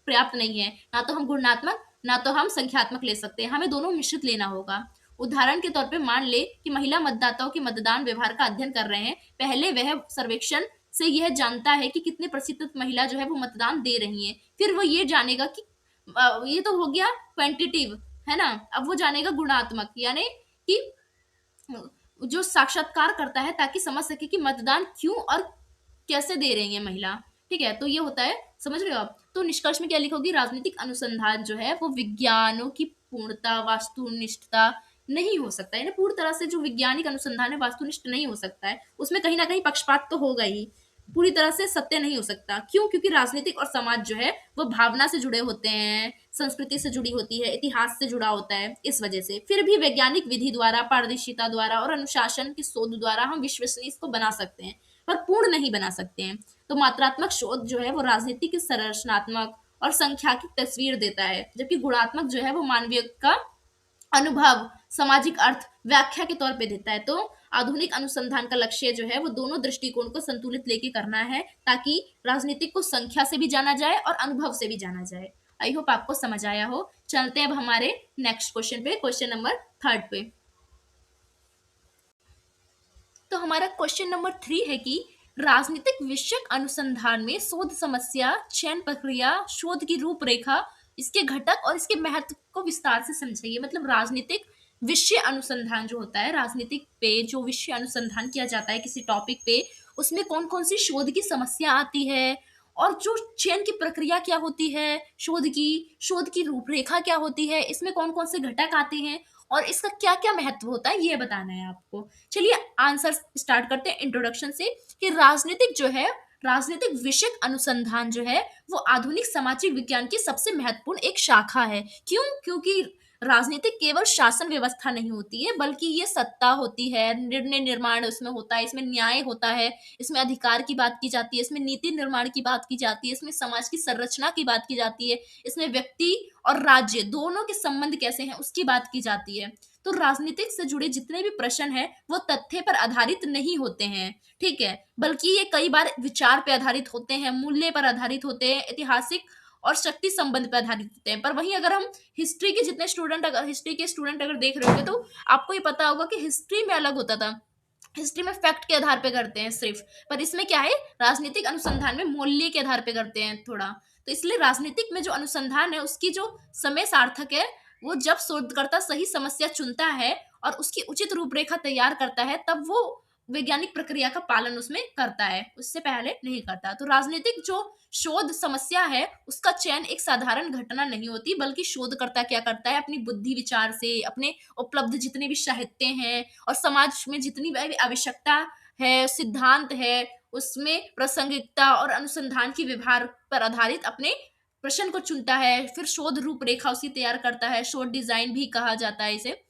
पर्याप्त नहीं है, ना तो हम गुणात्मक ना तो हम संख्यात्मक ले सकते हैं, हमें दोनों मिश्रित लेना होगा। उदाहरण के तौर पे मान ले कि महिला मतदाताओं के मतदान व्यवहार का अध्ययन कर रहे हैं, पहले वह सर्वेक्षण से यह जानता है कि कितने प्रतिशत महिला जो है वो मतदान दे रही है, फिर वो ये जानेगा कि ये तो हो गया क्वांटिटिव, है ना, अब वो जानेगा गुणात्मक, यानी कि जो साक्षात्कार करता है ताकि समझ सके कि मतदान क्यों और कैसे दे रही है महिला, ठीक है। तो ये होता है, समझ रहे हो आप? तो निष्कर्ष में क्या लिखोगी? राजनीतिक अनुसंधान जो है वो विज्ञानों की पूर्णता, वास्तुनिष्ठता नहीं हो सकता है, यानी पूरी तरह से जो वैज्ञानिक अनुसंधान है वास्तुनिष्ठ नहीं हो सकता है, उसमें कहीं ना कहीं पक्षपात तो होगा ही, पूरी तरह से सत्य नहीं हो सकता। क्यों? क्योंकि राजनीतिक और समाज जो है वो भावना से जुड़े होते हैं, संस्कृति से जुड़ी होती है, इतिहास से जुड़ा होता है, इस वजह से फिर भी वैज्ञानिक विधि द्वारा, पारदर्शिता द्वारा और अनुशासन की शोध द्वारा हम विश्वसनीय इसको बना सकते हैं, पर पूर्ण नहीं बना सकते हैं। तो मात्रात्मक शोध जो है वो राजनीति की संरचनात्मक और सांख्यिकी तस्वीर देता है, जबकि गुणात्मक जो है वो मानवीय का अनुभव, सामाजिक अर्थ व्याख्या के तौर पे देता है। तो आधुनिक अनुसंधान का लक्ष्य जो है वो दोनों दृष्टिकोण को संतुलित लेके करना है, ताकि राजनीतिक को संख्या से भी जाना जाए और अनुभव से भी जाना जाए। आई होप आपको समझ आया हो। चलते हैं अब हमारे नेक्स्ट क्वेश्चन पे, क्वेश्चन नंबर थर्ड पे। तो हमारा क्वेश्चन नंबर 3 है कि राजनीतिक विषयक अनुसंधान में शोध समस्या, चयन प्रक्रिया, शोध की रूपरेखा, इसके घटक और इसके महत्व को विस्तार से समझाइए। मतलब राजनीतिक विषय अनुसंधान जो होता है, राजनीतिक पे जो विषय अनुसंधान किया जाता है किसी टॉपिक पे, उसमें कौन कौन सी शोध की समस्या आती है, और जो चयन की प्रक्रिया क्या होती है शोध की रूपरेखा क्या होती है, इसमें कौन कौन से घटक आते हैं, और इसका क्या क्या महत्व होता है, ये बताना है आपको। चलिए आंसर स्टार्ट करते हैं इंट्रोडक्शन से, कि राजनीतिक जो है, राजनीतिक विषयक अनुसंधान जो है वो आधुनिक सामाजिक विज्ञान की सबसे महत्वपूर्ण एक शाखा है। क्यों? क्योंकि राजनीतिक केवल शासन व्यवस्था नहीं होती है, बल्कि ये सत्ता होती है, निर्णय निर्माण उसमें होता है, इसमें न्याय होता है, इसमें अधिकार की बात की जाती है, इसमें नीति निर्माण की बात की जाती है, इसमें समाज की संरचना की बात की जाती है, इसमें व्यक्ति और राज्य दोनों के संबंध कैसे हैं उसकी बात की जाती है। तो राजनीतिक से जुड़े जितने भी प्रश्न हैं वो तथ्य पर आधारित नहीं होते हैं, ठीक है, बल्कि ये कई बार विचार पे आधारित होते हैं, मूल्य पर आधारित होते हैं, ऐतिहासिक और शक्ति संबंध पर आधारित होते हैं। पर वहीं अगर हम हिस्ट्री के जितने स्टूडेंट अगर हिस्ट्री के स्टूडेंट अगर देख रहे होंगे तो आपको ये पता होगा कि हिस्ट्री में अलग होता था। हिस्ट्री में फैक्ट के आधार पे करते हैं सिर्फ, पर इसमें क्या है, राजनीतिक अनुसंधान में मूल्य के आधार पे करते हैं थोड़ा। तो इसलिए राजनीतिक में जो अनुसंधान है उसकी जो समय सार्थक है, वो जब शोधकर्ता सही समस्या चुनता है और उसकी उचित रूपरेखा तैयार करता है, तब वो वैज्ञानिक प्रक्रिया का पालन उसमें करता है, उससे पहले नहीं करता। तो राजनीतिक जो शोध समस्या है उसका चयन एक साधारण घटना नहीं होती, बल्कि शोधकर्ता क्या करता है, अपनी बुद्धि विचार से, अपने उपलब्ध जितने भी साहित्य हैं और समाज में जितनी भी आवश्यकता है, सिद्धांत है, उसमें प्रासंगिकता और अनुसंधान की व्यवहार पर आधारित अपने प्रश्न को चुनता है। फिर शोध रूपरेखा उसकी तैयार करता है, शोध डिजाइन भी कहा जाता है इसे।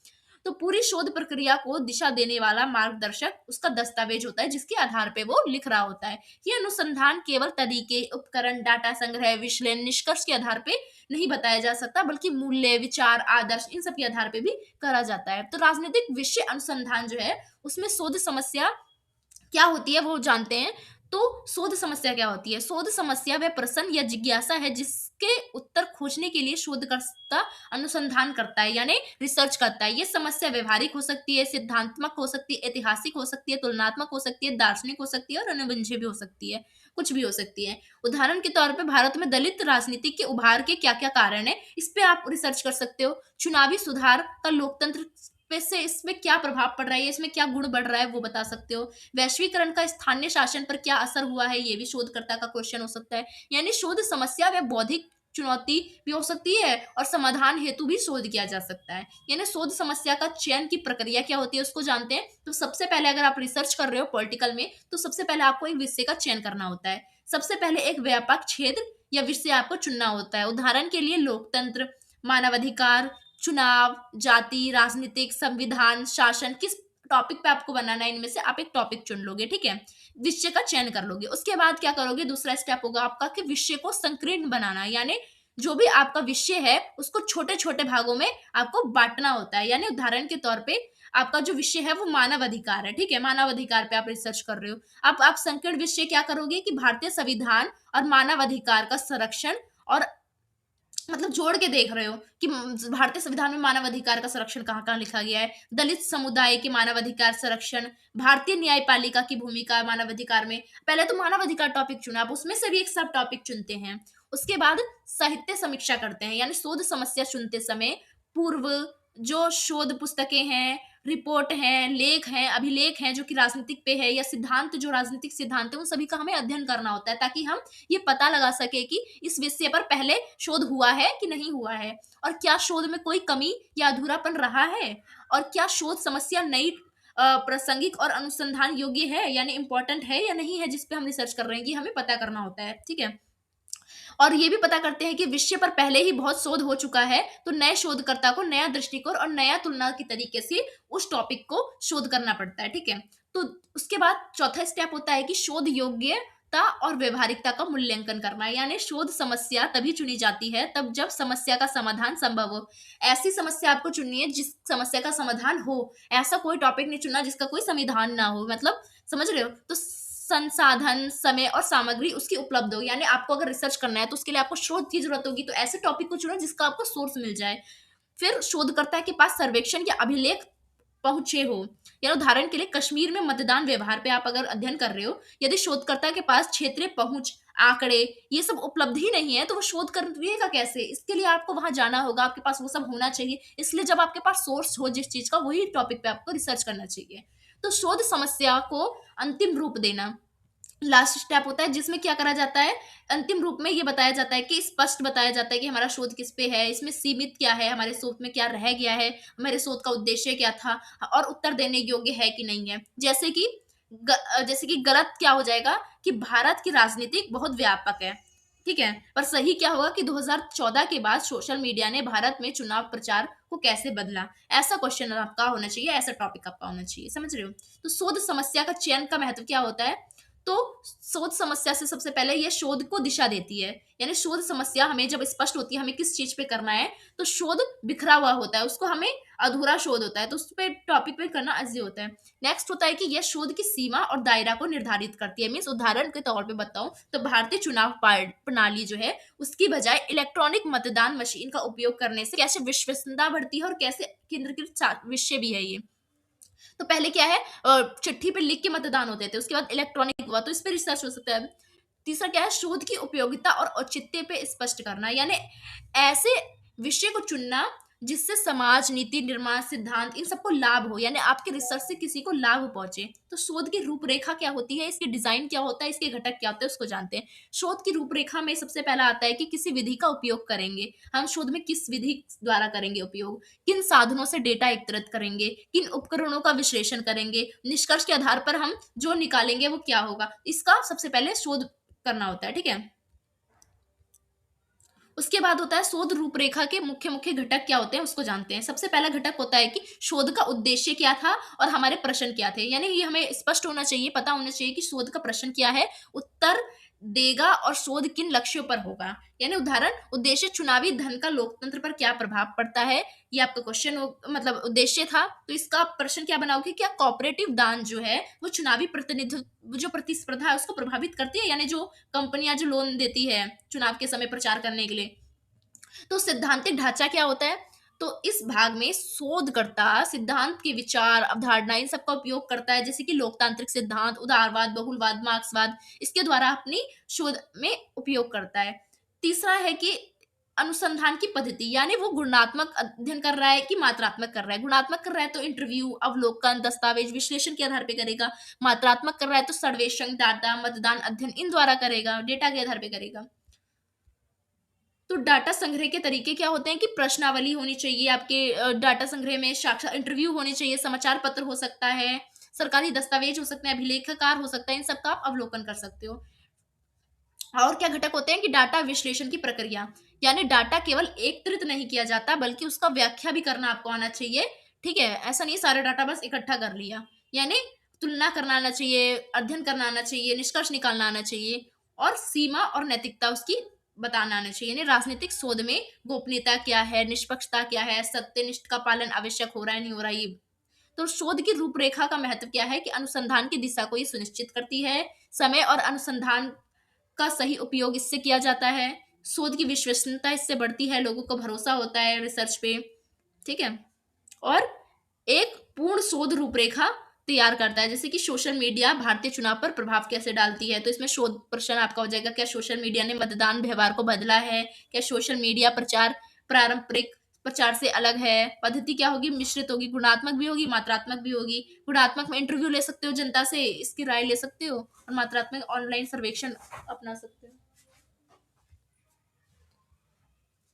तो पूरी शोध प्रक्रिया को दिशा देने वाला मार्गदर्शक उसका दस्तावेज होता है, जिसके आधार पे वो लिख रहा होता है। ये अनुसंधान केवल तरीके, उपकरण, डाटा संग्रह, विश्लेषण, निष्कर्ष के आधार पे नहीं बताया जा सकता, बल्कि मूल्य, विचार, आदर्श, इन सब के आधार पे भी करा जाता है। तो राजनीतिक विषय अनुसंधान जो है उसमें शोध समस्या क्या होती है वो जानते हैं। तो शोध समस्या क्या होती है? शोध समस्या वह प्रश्न या जिज्ञासा है जिसके उत्तर खोजने के लिए शोधकर्ता अनुसंधान करता है, यानी रिसर्च करता है। ये समस्या व्यवहारिक हो सकती है, सिद्धांत्मक हो सकती है, ऐतिहासिक हो सकती है, तुलनात्मक हो सकती है, दार्शनिक हो सकती है और अनुबंधीय भी हो सकती है, कुछ भी हो सकती है। उदाहरण के तौर पे भारत में दलित राजनीति के उभार के क्या क्या कारण है, इस पे आप रिसर्च कर सकते हो। चुनावी सुधार का लोकतंत्र पे से इसमें क्या प्रभाव पड़ रहा है, इसमें क्या गुण बढ़ रहा है, वो बता सकते हो। वैश्वीकरण का स्थानीय शासन पर क्या असर हुआ है, ये भी शोधकर्ता का क्वेश्चन हो सकता है। यानी शोध समस्या व बौद्धिक चुनौती भी हो सकती है और समाधान हेतु भी शोध किया जा सकता है। यानी शोध समस्या का चयन की प्रक्रिया क्या होती है उसको जानते हैं। तो सबसे पहले अगर आप रिसर्च कर रहे हो पॉलिटिकल में, तो सबसे पहले आपको एक विषय का चयन करना होता है। सबसे पहले एक व्यापक क्षेत्र या विषय आपको चुनना होता है। उदाहरण के लिए लोकतंत्र, मानवाधिकार, चुनाव, जाति, राजनीतिक, संविधान, शासन, किस टॉपिक पे आपको बनाना है, इनमें से आप एक टॉपिक चुन लोगे, ठीक है, विषय का चयन कर लोगे। उसके बाद क्या करोगे, दूसरा स्टेप होगा आपका कि विषय को संकीर्ण बनाना, यानी जो भी आपका विषय है उसको छोटे छोटे भागों में आपको बांटना होता है। यानी उदाहरण के तौर पे आपका जो विषय है वो मानव अधिकार है, ठीक है, मानव अधिकार पे आप रिसर्च कर रहे हो। अब आप संकीर्ण विषय क्या करोगे कि भारतीय संविधान और मानव अधिकार का संरक्षण, और मतलब जोड़ के देख रहे हो कि भारतीय संविधान में मानव अधिकार का संरक्षण कहाँ कहाँ लिखा गया है, दलित समुदाय के मानव अधिकार संरक्षण, भारतीय न्यायपालिका की भूमिका मानव अधिकार में। पहले तो मानव अधिकार टॉपिक चुना, आप उसमें से भी एक सब टॉपिक चुनते हैं। उसके बाद साहित्य समीक्षा करते हैं, यानी शोध समस्या चुनते समय पूर्व जो शोध पुस्तकें हैं, रिपोर्ट हैं, लेख हैं, अभिलेख हैं जो कि राजनीतिक पे है, या सिद्धांत जो राजनीतिक सिद्धांत है, उन सभी का हमें अध्ययन करना होता है, ताकि हम ये पता लगा सके कि इस विषय पर पहले शोध हुआ है कि नहीं हुआ है, और क्या शोध में कोई कमी या अधूरापन रहा है, और क्या शोध समस्या नई प्रासंगिक और अनुसंधान योग्य है, यानी इंपॉर्टेंट है या नहीं है, जिसपे हम रिसर्च कर रहे हैं, ये हमें पता करना होता है, ठीक है। और ये भी पता करते हैं कि विषय पर पहले ही बहुत शोध हो चुका है, तो नए शोधकर्ता को नया दृष्टिकोण और नया तुलना की तरीके से उस टॉपिक को शोध करना पड़ता है, ठीक है। तो उसके बाद चौथा स्टेप होता है कि शोध योग्य और व्यवहारिकता का मूल्यांकन करना है। यानी शोध समस्या तभी चुनी जाती है तब जब समस्या का समाधान संभव हो। ऐसी समस्या आपको चुननी है जिस समस्या का समाधान हो। ऐसा कोई टॉपिक नहीं चुनना जिसका कोई समाधान ना हो। मतलब समझ रहे हो? तो संसाधन, समय और सामग्री उसकी उपलब्ध हो। यानी आपको अगर रिसर्च करना है तो उसके लिए आपको शोध की जरूरत होगी, तो ऐसे टॉपिक को चुनो जिसका आपको सोर्स मिल जाए। फिर शोधकर्ता के पास सर्वेक्षण या अभिलेख पहुंचे हो। या उदाहरण के लिए कश्मीर में मतदान व्यवहार पे आप अगर अध्ययन कर रहे हो, यदि शोधकर्ता के पास क्षेत्रीय पहुंच, आंकड़े, ये सब उपलब्ध ही नहीं है तो वो शोध करिएगा कैसे? इसके लिए आपको वहां जाना होगा, आपके पास वो सब होना चाहिए। इसलिए जब आपके पास सोर्स हो जिस चीज का, वही टॉपिक पे आपको रिसर्च करना चाहिए। तो शोध समस्या को अंतिम रूप देना लास्ट स्टेप होता है, जिसमें क्या करा जाता है, अंतिम रूप में ये बताया जाता है कि स्पष्ट बताया जाता है कि हमारा शोध किस पे है, इसमें सीमित क्या है, हमारे शोध में क्या रह गया है, हमारे शोध का उद्देश्य क्या था और उत्तर देने योग्य है कि नहीं है। जैसे कि गलत क्या हो जाएगा कि भारत की राजनीति बहुत व्यापक है, ठीक है, पर सही क्या होगा कि 2014 के बाद सोशल मीडिया ने भारत में चुनाव प्रचार को कैसे बदला। ऐसा क्वेश्चन आपका होना चाहिए, ऐसा टॉपिक आपका होना चाहिए। समझ रहे हो? तो शोध समस्या का चयन का महत्व क्या होता है? तो शोध समस्या से सबसे पहले ये शोध को दिशा देती है। यानी शोध समस्या हमें जब स्पष्ट होती है हमें किस चीज पे करना है, तो शोध बिखरा हुआ होता है, उसको हमें अधूरा शोध होता है, तो उस पे टॉपिक पे करना अजीब होता है। नेक्स्ट होता है कि यह शोध की सीमा और दायरा को निर्धारित करती है। मीन्स उदाहरण के तौर पे बताऊं तो भारतीय चुनाव प्रणाली जो है उसकी बजाय इलेक्ट्रॉनिक मतदान मशीन का उपयोग करने से कैसे विश्वसनीयता बढ़ती है और कैसे केंद्रीकृत विषय भी है ये। तो पहले क्या है, चिट्ठी पे लिख के मतदान होते थे, उसके बाद इलेक्ट्रॉनिक हुआ, तो इस पे रिसर्च हो सकता है। तीसरा क्या है, शोध की उपयोगिता और औचित्य पे स्पष्ट करना। यानी ऐसे विषय को चुनना जिससे समाज, नीति निर्माण, सिद्धांत, इन सबको लाभ हो, यानी आपके रिसर्च से किसी को लाभ पहुंचे। तो शोध की रूपरेखा क्या होती है, इसकी डिजाइन क्या होता है, इसके घटक क्या होते हैं, उसको जानते हैं। शोध की रूपरेखा में सबसे पहला आता है कि किसी विधि का उपयोग करेंगे, हम शोध में किस विधि द्वारा करेंगे उपयोग, किन साधनों से डेटा एकत्रित करेंगे, किन उपकरणों का विश्लेषण करेंगे, निष्कर्ष के आधार पर हम जो निकालेंगे वो क्या होगा, इसका सबसे पहले शोध करना होता है। ठीक है, उसके बाद होता है शोध रूपरेखा के मुख्य मुख्य घटक क्या होते हैं उसको जानते हैं। सबसे पहला घटक होता है कि शोध का उद्देश्य क्या था और हमारे प्रश्न क्या थे। यानी ये हमें स्पष्ट होना चाहिए, पता होना चाहिए कि शोध का प्रश्न क्या है, उत्तर देगा और शोध किन लक्ष्यों पर होगा। यानी उदाहरण, उद्देश्य चुनावी धन का लोकतंत्र पर क्या प्रभाव पड़ता है, ये आपका क्वेश्चन हो, मतलब उद्देश्य था। तो इसका प्रश्न क्या बनाओगे, क्या कोऑपरेटिव दान जो है वो चुनावी प्रतिनिधित्व, जो प्रतिस्पर्धा है उसको प्रभावित करती है, यानी जो कंपनियां जो लोन देती है चुनाव के समय प्रचार करने के लिए। तो सिद्धांतिक ढांचा क्या होता है, तो इस भाग में शोधकर्ता सिद्धांत के विचार, अवधारणा, इन सबका उपयोग करता है, जैसे कि लोकतांत्रिक सिद्धांत, उदारवाद, बहुलवाद, मार्क्सवाद, इसके द्वारा अपनी शोध में उपयोग करता है। तीसरा है कि अनुसंधान की पद्धति, यानी वो गुणात्मक अध्ययन कर रहा है कि मात्रात्मक कर रहा है। गुणात्मक कर रहा है तो इंटरव्यू, अवलोकन, दस्तावेज, विश्लेषण के आधार पे करेगा। मात्रात्मक कर रहा है तो सर्वेक्षण, डाटा, मतदान अध्ययन, इन द्वारा करेगा, डेटा के आधार पे करेगा। तो डाटा संग्रह के तरीके क्या होते हैं कि प्रश्नावली होनी चाहिए आपके डाटा संग्रह में, साक्षात इंटरव्यू होने चाहिए, समाचार पत्र हो सकता है, सरकारी दस्तावेज हो सकते हैं, अभिलेखाकार हो सकता है, इन सब का आप अवलोकन कर सकते हो। और क्या घटक होते हैं कि डाटा विश्लेषण की प्रक्रिया, यानी डाटा केवल एकत्रित नहीं किया जाता बल्कि उसका व्याख्या भी करना आपको आना चाहिए। ठीक है, ऐसा नहीं सारे डाटा बस इकट्ठा कर लिया। यानी तुलना करना आना चाहिए, अध्ययन करना आना चाहिए, निष्कर्ष निकालना आना चाहिए, और सीमा और नैतिकता उसकी बताना आना चाहिए। यानी राजनीतिक शोध में गोपनीयता क्या है, निष्पक्षता क्या है, सत्यनिष्ठ का पालन आवश्यक हो रहा है नहीं हो रहा है, ये। तो शोध की रूपरेखा का महत्व क्या है कि अनुसंधान की दिशा को ये सुनिश्चित करती है। समय और अनुसंधान का सही उपयोग इससे किया जाता है। शोध की विश्वसनीयता इससे बढ़ती है, लोगों को भरोसा होता है रिसर्च पे। ठीक है, और एक पूर्ण शोध रूपरेखा तैयार करता है, जैसे कि सोशल मीडिया भारतीय चुनाव पर प्रभाव कैसे डालती है। तो इसमें शोध प्रश्न आपका हो जाएगा, क्या सोशल मीडिया ने मतदान व्यवहार को बदला है, क्या सोशल मीडिया प्रचार पारंपरिक प्रचार से अलग है। पद्धति क्या होगी, मिश्रित होगी, गुणात्मक भी होगी, मात्रात्मक भी होगी। गुणात्मक में इंटरव्यू ले सकते हो जनता से, इसकी राय ले सकते हो, और मात्रात्मक ऑनलाइन सर्वेक्षण अपना सकते हो।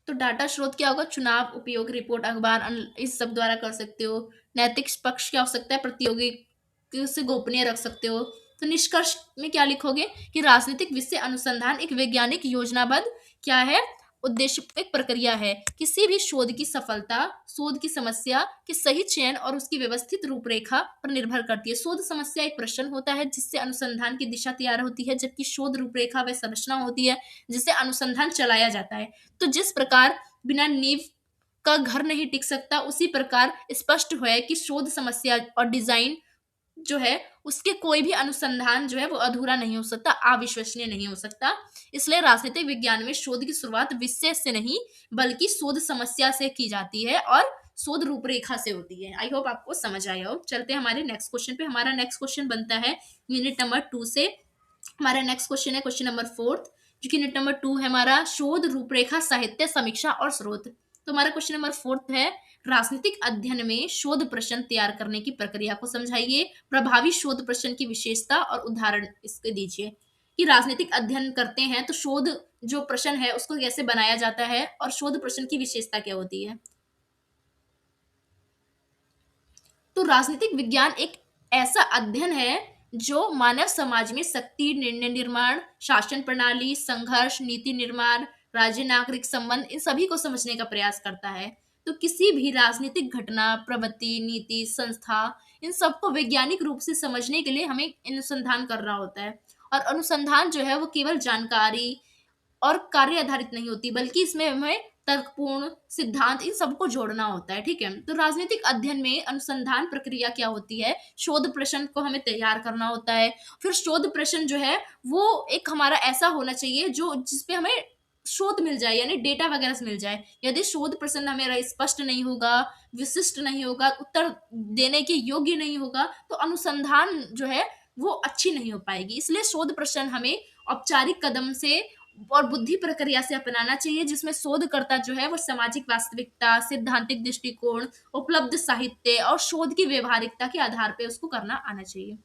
तो डाटा स्रोत क्या होगा, चुनाव उपयोग रिपोर्ट, अखबार, इस सब द्वारा कर सकते हो। नैतिक पक्ष क्या हो सकता है, प्रतियोगी से गोपनीय रख सकते हो। तो निष्कर्ष में क्या लिखोगे कि राजनीतिक विषय अनुसंधान एक वैज्ञानिक योजनाबद्ध क्या है, उद्देश्य एक प्रक्रिया है। किसी भी शोध की सफलता शोध की समस्या के सही चयन और उसकी व्यवस्थित रूपरेखा पर निर्भर करती है। शोध समस्या एक प्रश्न होता है जिससे अनुसंधान की दिशा तैयार होती है, जबकि शोध रूपरेखा वह संरचना होती है जिससे अनुसंधान चलाया जाता है। तो जिस प्रकार बिना नींव का घर नहीं टिक सकता, उसी प्रकार स्पष्ट है कि शोध समस्या और डिजाइन जो है उसके कोई भी अनुसंधान जो है वो अधूरा नहीं हो सकता, अविश्वसनीय नहीं हो सकता। इसलिए राजनीतिक विज्ञान में शोध की शुरुआत विषय से नहीं बल्कि शोध समस्या से की जाती है और शोध रूपरेखा से होती है। आई होप आपको समझ आया हो। चलते हैं हमारे नेक्स्ट क्वेश्चन पे। हमारा नेक्स्ट क्वेश्चन बनता है यूनिट नंबर 2 से। हमारा नेक्स्ट क्वेश्चन है क्वेश्चन नंबर 4, जो कि यूनिट नंबर 2 है हमारा, शोध रूपरेखा साहित्य समीक्षा और स्रोत। तो हमारा क्वेश्चन नंबर 4 है, राजनीतिक अध्ययन में शोध प्रश्न तैयार करने की प्रक्रिया को समझाइए। प्रभावी शोध प्रश्न की विशेषता और उदाहरण इसके दीजिए। कि राजनीतिक अध्ययन करते हैं तो शोध जो प्रश्न है उसको कैसे बनाया जाता है और शोध प्रश्न की विशेषता क्या होती है। तो राजनीतिक विज्ञान एक ऐसा अध्ययन है जो मानव समाज में शक्ति, निर्णय निर्माण, शासन प्रणाली, संघर्ष, नीति निर्माण, राज्य नागरिक संबंध, इन सभी को समझने का प्रयास करता है। तो किसी भी राजनीतिक घटना, प्रवृत्ति, नीति, संस्था, इन सबको वैज्ञानिक रूप से समझने के लिए हमें अनुसंधान करना होता है। और अनुसंधान जो है वो केवल जानकारी और कार्य आधारित नहीं होती, बल्कि इसमें हमें तर्कपूर्ण सिद्धांत इन सबको जोड़ना होता है। ठीक है, तो राजनीतिक अध्ययन में अनुसंधान प्रक्रिया क्या होती है, शोध प्रश्न को हमें तैयार करना होता है। फिर शोध प्रश्न जो है वो एक हमारा ऐसा होना चाहिए जो जिसपे हमें शोध मिल जाए, यानी डेटा वगैरह से मिल जाए। यदि शोध प्रश्न हमें स्पष्ट नहीं होगा, विशिष्ट नहीं होगा, उत्तर देने के योग्य नहीं होगा, तो अनुसंधान जो है वो अच्छी नहीं हो पाएगी। इसलिए शोध प्रश्न हमें औपचारिक कदम से और बुद्धि प्रक्रिया से अपनाना चाहिए, जिसमें शोधकर्ता जो है वो सामाजिक वास्तविकता, सिद्धांतिक दृष्टिकोण, उपलब्ध साहित्य और शोध की व्यवहारिकता के आधार पे उसको करना आना चाहिए।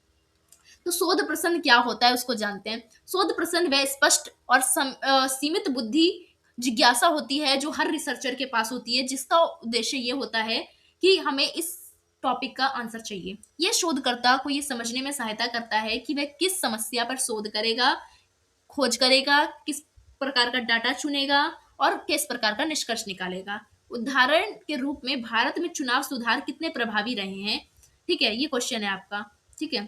तो शोध प्रश्न क्या होता है उसको जानते हैं। शोध प्रश्न वह स्पष्ट और सीमित बुद्धि जिज्ञासा होती है जो हर रिसर्चर के पास होती है, जिसका उद्देश्य ये होता है कि हमें इस टॉपिक का आंसर चाहिए। ये शोधकर्ता को ये समझने में सहायता करता है कि वह किस समस्या पर शोध करेगा, खोज करेगा, किस प्रकार का डाटा चुनेगा और किस प्रकार का निष्कर्ष निकालेगा। उदाहरण के रूप में भारत में चुनाव सुधार कितने प्रभावी रहे हैं। ठीक है, ये क्वेश्चन है आपका। ठीक है,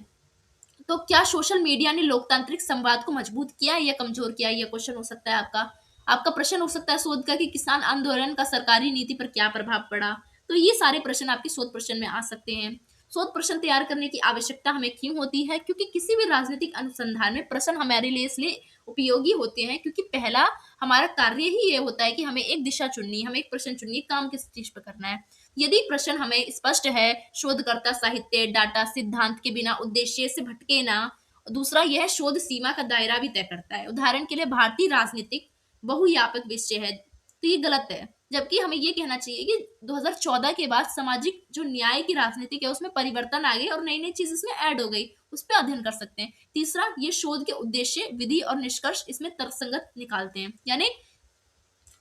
तो क्या सोशल मीडिया ने लोकतांत्रिक संवाद को मजबूत किया या कमजोर किया, यह क्वेश्चन हो सकता है आपका। आपका प्रश्न हो सकता है शोध का कि किसान आंदोलन का सरकारी नीति पर क्या प्रभाव पड़ा। तो ये सारे प्रश्न आपके शोध प्रश्न में आ सकते हैं। शोध प्रश्न तैयार करने की आवश्यकता हमें क्यों होती है, क्योंकि किसी भी राजनीतिक अनुसंधान में प्रश्न हमारे लिए इसलिए उपयोगी होते हैं क्योंकि पहला हमारा कार्य ही ये होता है कि हमें एक दिशा चुननी, हमें एक प्रश्न चुननी, काम किस चीज पर करना है। यदि प्रश्न हमें स्पष्ट है, शोधकर्ता साहित्य, डाटा, सिद्धांत के बिना उद्देश्य से भटके ना। दूसरा, यह शोध सीमा का दायरा भी तय करता है। उदाहरण के लिए भारतीय राजनीतिक बहुव्यापक विषय है, तो ये गलत है। जबकि हमें ये कहना चाहिए कि 2014 के बाद सामाजिक जो न्याय की राजनीति है उसमें परिवर्तन आ गए और नई नई चीज इसमें ऐड हो गई, उस पर अध्ययन कर सकते हैं। तीसरा, ये शोध के उद्देश्य, विधि और निष्कर्ष इसमें तर्कसंगत निकालते हैं। यानी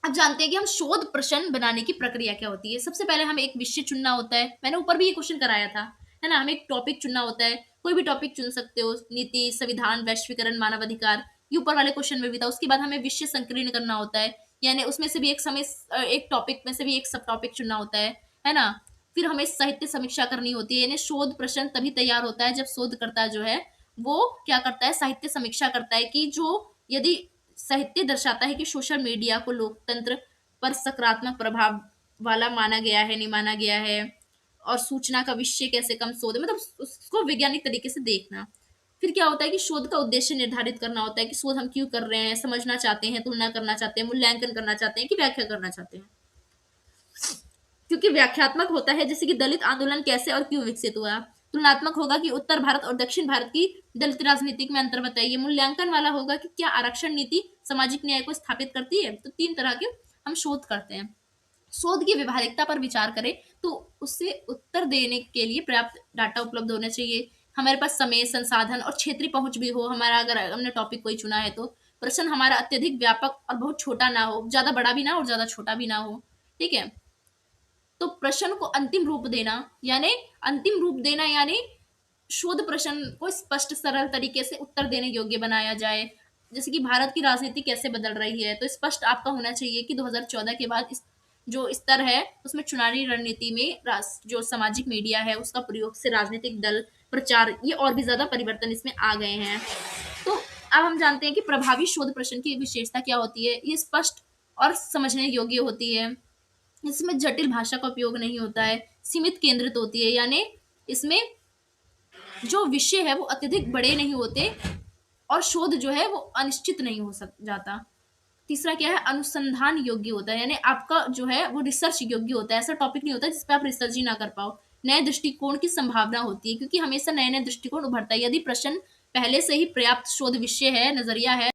अब जानते हैं कि हम शोध प्रश्न बनाने की प्रक्रिया क्या होती है। सबसे पहले हमें एक विषय चुनना होता है। मैंने ऊपर भी ये क्वेश्चन कराया था, है ना। हमें एक टॉपिक चुनना होता है, कोई भी टॉपिक चुन सकते हो, नीति, संविधान, वैश्वीकरण, मानव अधिकार, ये ऊपर वाले क्वेश्चन में भी था। उसके बाद हमें विषय संकीर्ण करना होता है, यानी उसमें से भी एक समय एक टॉपिक में से भी एक सब टॉपिक चुनना होता है ना। फिर हमें साहित्य समीक्षा करनी होती है, यानी शोध प्रश्न तभी तैयार होता है जब शोधकर्ता जो है वो क्या करता है, साहित्य समीक्षा करता है कि जो यदि साहित्य दर्शाता है कि सोशल मीडिया को लोकतंत्र पर सकारात्मक प्रभाव वाला माना गया है, नहीं माना गया है, और सूचना का विषय कैसे कम शोध, मतलब उसको वैज्ञानिक तरीके से देखना। फिर क्या होता है कि शोध का उद्देश्य निर्धारित करना होता है कि शोध हम क्यों कर रहे हैं, समझना चाहते हैं, तुलना करना चाहते हैं, मूल्यांकन करना चाहते हैं कि व्याख्या करना चाहते हैं। क्योंकि व्याख्यात्मक होता है, जैसे कि दलित आंदोलन कैसे और क्यों विकसित हुआ। तुलनात्मक होगा कि उत्तर भारत और दक्षिण भारत की दलित राजनीतिक में अंतर बताइए। मूल्यांकन वाला होगा कि क्या आरक्षण नीति सामाजिक न्याय को स्थापित करती है। तो 3 तरह के हम शोध करते हैं। शोध की व्यवहारिकता पर विचार करें तो उससे उत्तर देने के लिए पर्याप्त डाटा उपलब्ध होना चाहिए। हमारे पास समय, संसाधन और क्षेत्रीय पहुंच भी हो। हमारा अगर हमने टॉपिक कोई चुना है तो प्रश्न हमारा अत्यधिक व्यापक और बहुत छोटा ना हो, ज्यादा बड़ा भी ना और ज्यादा छोटा भी ना हो। ठीक है, तो प्रश्न को अंतिम रूप देना, यानी अंतिम रूप देना यानी शोध प्रश्न को स्पष्ट सरल तरीके से उत्तर देने योग्य बनाया जाए। जैसे कि भारत की राजनीति कैसे बदल रही है, तो स्पष्ट आपका होना चाहिए कि 2014 के बाद जो स्तर है उसमें चुनावी रणनीति में जो सामाजिक मीडिया है उसका प्रयोग से राजनीतिक दल प्रचार ये और भी ज्यादा परिवर्तन इसमें आ गए हैं। तो अब हम जानते हैं कि प्रभावी शोध प्रश्न की विशेषता क्या होती है। ये स्पष्ट और समझने योग्य होती है, इसमें जटिल भाषा का उपयोग नहीं होता है, सीमित केंद्रित होती है, यानी इसमें जो विषय है वो अत्यधिक बड़े नहीं होते और शोध जो है वो अनिश्चित नहीं हो सक जाता। तीसरा क्या है, अनुसंधान योग्य होता है, यानी आपका जो है वो रिसर्च योग्य होता है। ऐसा टॉपिक नहीं होता जिस पे आप रिसर्च ही ना कर पाओ। नए दृष्टिकोण की संभावना होती है, क्योंकि हमेशा नए नए दृष्टिकोण उभरता है। यदि प्रश्न पहले से ही पर्याप्त शोध विषय है, नजरिया है,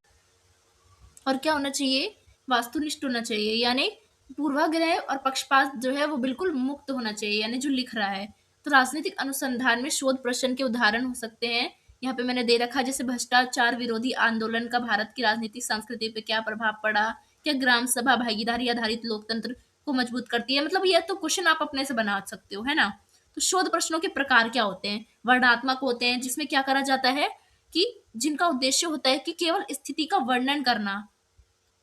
और क्या होना चाहिए, वास्तुनिष्ठ होना चाहिए, यानी पूर्वाग्रह और पक्षपात जो है वो बिल्कुल मुक्त होना चाहिए, यानी जो लिख रहा है। तो राजनीतिक अनुसंधान में शोध प्रश्न के उदाहरण हो सकते हैं, यहाँ पे मैंने दे रखा है, जैसे भ्रष्टाचार विरोधी आंदोलन का भारत की राजनीतिक संस्कृति पे क्या प्रभाव पड़ा, क्या ग्राम सभा भागीदारी आधारित लोकतंत्र को मजबूत करती है। मतलब ये तो क्वेश्चन आप अपने से बना सकते हो, है ना। तो शोध प्रश्नों के प्रकार क्या होते हैं, वर्णनात्मक होते हैं, जिसमें क्या करा जाता है कि जिनका उद्देश्य होता है कि केवल स्थिति का वर्णन करना।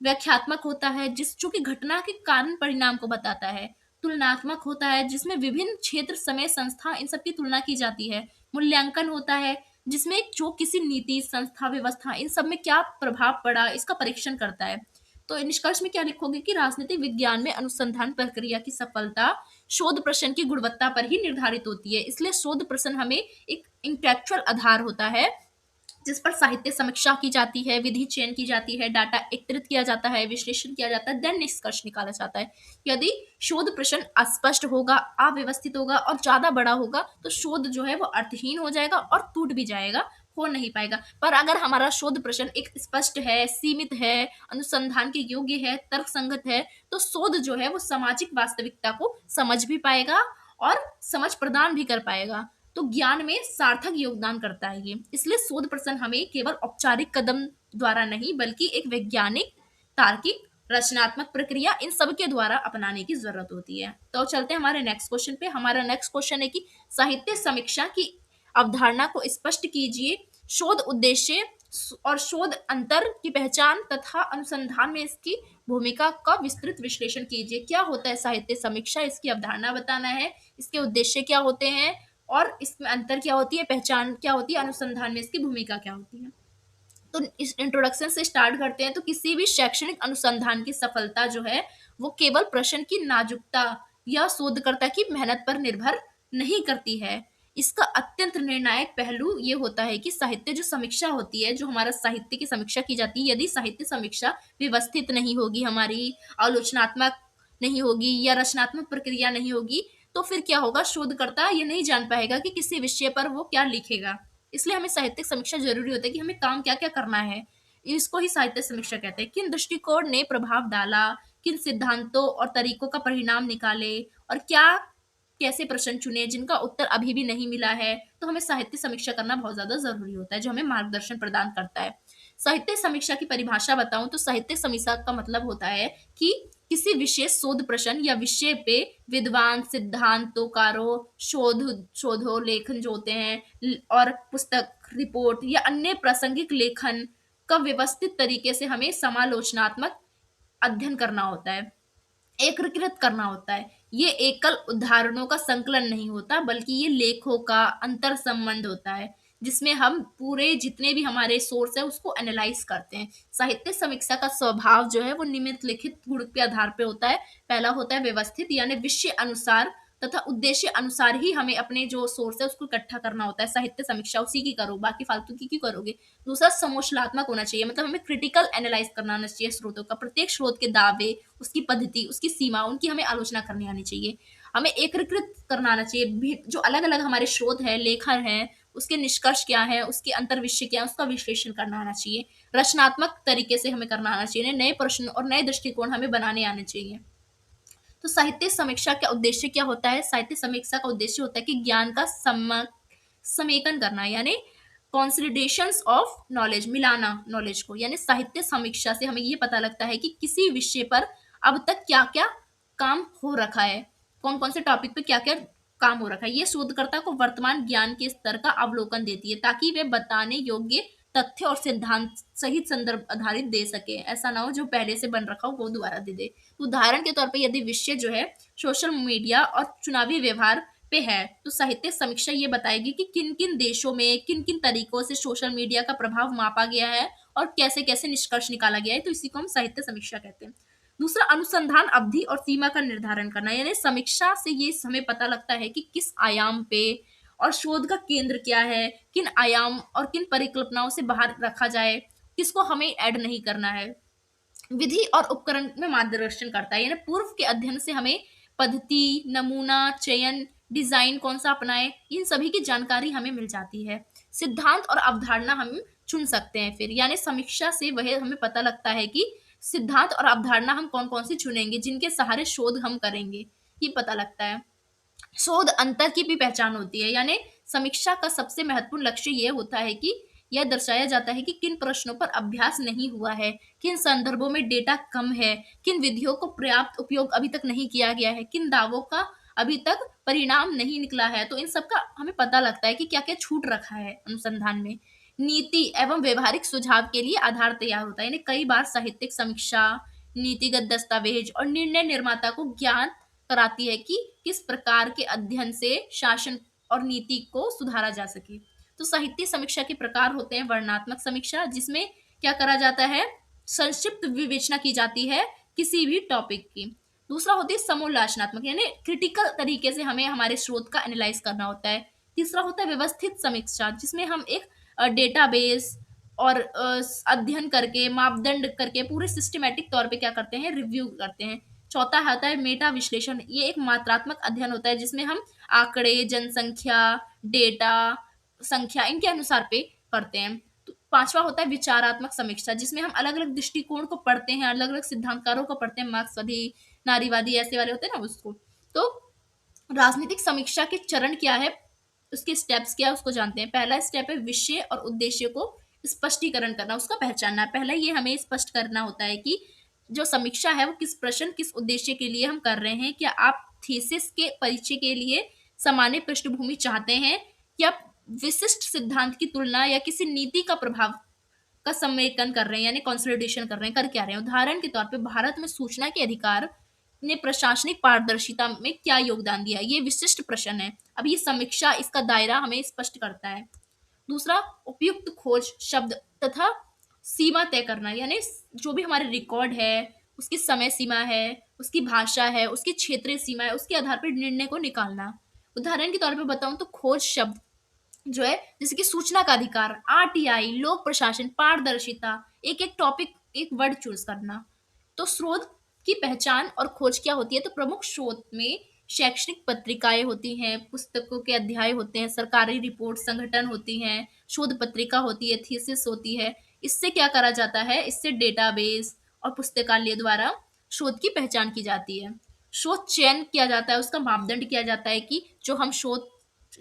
व्याख्यात्मक होता है जिस जो कि घटना के कारण परिणाम को बताता है। तुलनात्मक होता है जिसमें विभिन्न क्षेत्र, समय, संस्था इन सब की तुलना की जाती है। मूल्यांकन होता है जिसमें जो किसी नीति, संस्था, व्यवस्था इन सब में क्या प्रभाव पड़ा इसका परीक्षण करता है। तो निष्कर्ष में क्या लिखोगे कि राजनीतिक विज्ञान में अनुसंधान प्रक्रिया की सफलता शोध प्रश्न की गुणवत्ता पर ही निर्धारित होती है। इसलिए शोध प्रश्न हमें एक इंटेलेक्चुअल आधार होता है जिस पर साहित्य समीक्षा की जाती है, विधि चयन की जाती है, डाटा एकत्रित किया जाता है, विश्लेषण किया जाता है, देन निष्कर्ष निकाला जाता है। यदि शोध प्रश्न अस्पष्ट होगा, अव्यवस्थित होगा और ज्यादा बड़ा होगा तो शोध जो है वो अर्थहीन हो जाएगा और टूट भी जाएगा, हो नहीं पाएगा। पर अगर हमारा शोध प्रश्न एक स्पष्ट है, सीमित है, अनुसंधान के योग्य है, तर्क संगत है, तो शोध जो है वो सामाजिक वास्तविकता को समझ भी पाएगा और समझ प्रदान भी कर पाएगा। तो ज्ञान में सार्थक योगदान करता है ये। इसलिए शोध प्रश्न हमें केवल औपचारिक कदम द्वारा नहीं बल्कि एक वैज्ञानिक, तार्किक, रचनात्मक प्रक्रिया इन सब के द्वारा अपनाने की जरूरत होती है। तो चलते हैं हमारे नेक्स्ट क्वेश्चन पे। हमारा नेक्स्ट क्वेश्चन है कि साहित्य समीक्षा की अवधारणा को स्पष्ट कीजिए, शोध उद्देश्य और शोध अंतर की पहचान तथा अनुसंधान में इसकी भूमिका का विस्तृत विश्लेषण कीजिए। क्या होता है साहित्य समीक्षा, इसकी अवधारणा बताना है, इसके उद्देश्य क्या होते हैं और इसमें अंतर क्या होती है, पहचान क्या होती है, अनुसंधान में इसकी भूमिका क्या होती है। तो इस इंट्रोडक्शन से स्टार्ट करते हैं। तो किसी भी शैक्षणिक अनुसंधान की सफलता जो है वो केवल प्रश्न की नाजुकता या शोधकर्ता की मेहनत पर निर्भर नहीं करती है। इसका अत्यंत निर्णायक पहलू ये होता है कि साहित्य जो समीक्षा होती है, जो हमारा साहित्य की समीक्षा की जाती है, यदि साहित्य समीक्षा व्यवस्थित नहीं होगी, हमारी आलोचनात्मक नहीं होगी या रचनात्मक प्रक्रिया नहीं होगी, तो फिर क्या होगा, शोधकर्ता ये नहीं जान पाएगा कि किसी विषय पर वो क्या लिखेगा। इसलिए हमें साहित्यिक समीक्षा जरूरी होता है कि हमें काम क्या क्या करना है। इसको ही साहित्य समीक्षा कहते हैं। किन दृष्टिकोण ने प्रभाव डाला, किन सिद्धांतों और तरीकों का परिणाम निकाले और क्या कैसे प्रश्न चुने जिनका उत्तर अभी भी नहीं मिला है। तो हमें साहित्य समीक्षा करना बहुत ज्यादा जरूरी होता है, जो हमें मार्गदर्शन प्रदान करता है। साहित्य समीक्षा की परिभाषा बताऊं तो साहित्य समीक्षा का मतलब होता है कि किसी विशेष शोध प्रश्न या विषय पे विद्वान, सिद्धांतकारों, शोधो लेखन जो होते हैं और पुस्तक, रिपोर्ट या अन्य प्रासंगिक लेखन का व्यवस्थित तरीके से हमें समालोचनात्मक अध्ययन करना होता है, एकीकृत करना होता है। ये एकल उदाहरणों का संकलन नहीं होता बल्कि ये लेखों का अंतर संबंध होता है, जिसमें हम पूरे जितने भी हमारे सोर्स है उसको एनालाइज करते हैं। साहित्य समीक्षा का स्वभाव जो है वो निम्नलिखित गुण के आधार पे होता है। पहला होता है व्यवस्थित, यानी विषय अनुसार तथा उद्देश्य अनुसार ही हमें अपने जो सोर्स है उसको इकट्ठा करना होता है। साहित्य समीक्षा उसी की करो, बाकी फालतू की क्यों करोगे। दूसरा समोचनात्मक होना चाहिए, मतलब हमें क्रिटिकल एनालाइज करना आना चाहिए स्रोतों का, प्रत्येक स्रोत के दावे, उसकी पद्धति, उसकी सीमा, उनकी हमें आलोचना करनी आनी चाहिए। हमें एकीकृत करना आना चाहिए, जो अलग अलग हमारे स्रोत है, लेखन है, उसके निष्कर्ष क्या है, उसके अंतर विषय क्या है, उसका विश्लेषण करना आना चाहिए। रचनात्मक तरीके से हमें करना आना चाहिए, नए प्रश्न और नए दृष्टिकोण हमें बनाने आने चाहिए। तो साहित्य समीक्षा का उद्देश्य क्या होता है, साहित्य समीक्षा का उद्देश्य होता है कि ज्ञान का समेकन करना, यानी कॉन्सोलिडेशंस ऑफ नॉलेज, मिलाना नॉलेज को। यानी साहित्य समीक्षा से हमें ये पता लगता है कि किसी विषय पर अब तक क्या क्या काम हो रखा है, कौन कौन से टॉपिक पे क्या क्या काम हो रखा है। ये शोधकर्ता को वर्तमान ज्ञान के स्तर का अवलोकन देती है ताकि वे बताने योग्य तथ्य और सिद्धांत सहित संदर्भ आधारित दे सके। ऐसा ना हो जो पहले से बन रखा हो वो दोबारा दे दे। उदाहरण के तौर पे यदि विषय जो है सोशल मीडिया और चुनावी व्यवहार पे है, तो साहित्य समीक्षा ये बताएगी कि किन-किन देशों में किन-किन तरीकों से सोशल मीडिया का प्रभाव मापा गया है और कैसे-कैसे निष्कर्ष निकाला गया है, तो इसी को हम साहित्य समीक्षा कहते हैं। दूसरा, अनुसंधान अवधि और सीमा का निर्धारण करना, यानी समीक्षा से ये हमें पता लगता है कि किस आयाम पे और शोध का केंद्र क्या है, किन आयाम और किन परिकल्पनाओं से बाहर रखा जाए, किसको हमें ऐड नहीं करना है। विधि और उपकरण में मार्गदर्शन करता है, यानी पूर्व के अध्ययन से हमें पद्धति, नमूना, चयन, डिजाइन कौन सा अपनाएं, इन सभी की जानकारी हमें मिल जाती है। सिद्धांत और अवधारणा हम चुन सकते हैं फिर, यानी समीक्षा से वह हमें पता लगता है कि सिद्धांत और अवधारणा हम कौन कौन सी चुनेंगे, जिनके सहारे शोध हम करेंगे, ये पता लगता है। शोध अंतर की भी पहचान होती है, यानी समीक्षा का सबसे महत्वपूर्ण लक्ष्य ये होता है कि यह दर्शाया जाता है कि किन प्रश्नों पर अभ्यास नहीं हुआ है, किन संदर्भों में डेटा कम है, किन विधियों को पर्याप्त उपयोग अभी तक नहीं किया गया है, किन दावों का अभी तक परिणाम नहीं निकला है। तो इन सब का हमें पता लगता है कि क्या क्या छूट रखा है अनुसंधान में। नीति एवं व्यवहारिक सुझाव के लिए आधार तैयार होता है, यानी कई बार साहित्यिक समीक्षा नीतिगत दस्तावेज और निर्णय निर्माता को ज्ञान कराती है कि किस प्रकार के अध्ययन से शासन और नीति को सुधारा जा सके। तो साहित्य समीक्षा के प्रकार होते हैं वर्णनात्मक समीक्षा, जिसमें क्या करा जाता है, संक्षिप्त विवेचना की जाती है किसी भी टॉपिक की। दूसरा होती है समोल्लासनात्मक, यानी क्रिटिकल तरीके से हमें हमारे स्रोत का एनालाइज करना होता है। तीसरा होता है व्यवस्थित समीक्षा, जिसमें हम एक डेटाबेस और अध्ययन करके मापदंड करके पूरे सिस्टमेटिक तौर पे क्या करते हैं, रिव्यू करते हैं। चौथा आता है मेटा विश्लेषण, ये एक मात्रात्मक अध्ययन होता है जिसमें हम आंकड़े, जनसंख्या, डेटा, संख्या इनके अनुसार पे करते हैं। तो पांचवा होता है विचारात्मक समीक्षा, जिसमें हम अलग अलग दृष्टिकोण को पढ़ते हैं, अलग अलग सिद्धांतकारों को पढ़ते हैं, मार्क्सवादी, नारीवादी ऐसे वाले होते हैं ना उसको। तो राजनीतिक समीक्षा के चरण क्या है, उसके स्टेप्स क्या है उसको जानते हैं। पहला स्टेप है विषय और उद्देश्य को स्पष्टीकरण करना, उसका पहचानना। पहले ये हमें स्पष्ट करना होता है कि जो समीक्षा है वो किस प्रश्न किस उद्देश्य के लिए हम कर रहे हैं। क्या आप थीसिस के परिचय के लिए सामान्य पृष्ठभूमि चाहते हैं, या विशिष्ट सिद्धांत की तुलना या किसी नीति का प्रभाव का सम्मेलन कर रहे हैं, यानी कंसोलिडेशन कर रहे हैं, कर क्या रहे हैं। उदाहरण के तौर पे भारत में सूचना के अधिकार ने प्रशासनिक पारदर्शिता में क्या योगदान दिया, ये विशिष्ट प्रश्न है। अब ये समीक्षा इसका दायरा हमें स्पष्ट करता है। दूसरा, उपयुक्त खोज शब्द तथा सीमा तय करना, यानी जो भी हमारे रिकॉर्ड है उसकी समय सीमा है, उसकी भाषा है, उसकी क्षेत्रीय सीमा है, उसके आधार पर निर्णय को निकालना। उदाहरण के तौर पे बताऊं तो खोज शब्द जो है जैसे कि सूचना का अधिकार, आरटीआई, लोक प्रशासन, पारदर्शिता, एक एक टॉपिक एक वर्ड चूज करना। तो स्रोत की पहचान और खोज क्या होती है, तो प्रमुख स्रोत में शैक्षणिक पत्रिकाएं होती हैं, पुस्तकों के अध्याय होते हैं, सरकारी रिपोर्ट संगठन होती हैं, शोध पत्रिका होती है, थीसिस होती है। इससे क्या करा जाता है, इससे डेटाबेस और पुस्तकालय द्वारा शोध की पहचान की जाती है। शोध चयन किया जाता है, उसका मापदंड किया जाता है कि जो हम शोध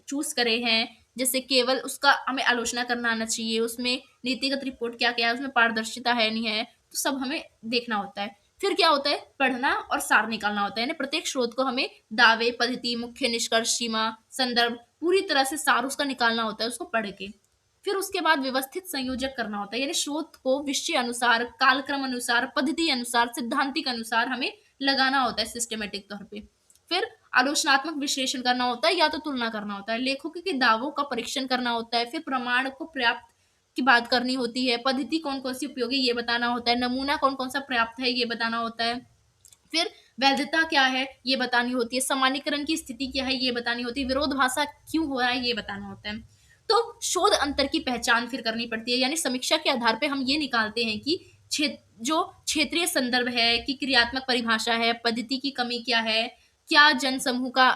चूज करे हैं, जैसे केवल उसका हमें आलोचना करना आना चाहिए, उसमें नीतिगत रिपोर्ट क्या क्या है, उसमें पारदर्शिता है नहीं है, तो सब हमें देखना होता है। फिर क्या होता है, पढ़ना और सार निकालना होता है, यानी प्रत्येक स्रोत को हमें दावे, पद्धति, मुख्य निष्कर्ष, सीमा, संदर्भ पूरी तरह से सार उसका निकालना होता है उसको पढ़ के। फिर उसके बाद व्यवस्थित संयोजक करना होता है, यानी स्रोत को विषय अनुसार, कालक्रम अनुसार, पद्धति अनुसार, सिद्धांतिक अनुसार हमें लगाना होता है सिस्टमेटिक तौर पे। फिर आलोचनात्मक विश्लेषण करना होता है, या तो तुलना करना होता है, लेखकों के दावों का परीक्षण करना होता है, फिर प्रमाण को पर्याप्त की बात करनी होती है, पद्धति कौन कौन सी उपयोगी ये बताना होता है, नमूना कौन कौन सा पर्याप्त है ये बताना होता है, फिर वैधता क्या है ये बतानी होती है, सामान्यीकरण की स्थिति क्या है ये बतानी होती है, विरोधाभास क्यों हो रहा है ये बताना होता है। तो शोध अंतर की पहचान फिर करनी पड़ती है, यानी समीक्षा के आधार पे हम ये निकालते हैं कि जो क्षेत्रीय संदर्भ है, कि क्रियात्मक परिभाषा है, पद्धति की कमी क्या है, क्या जनसमूह का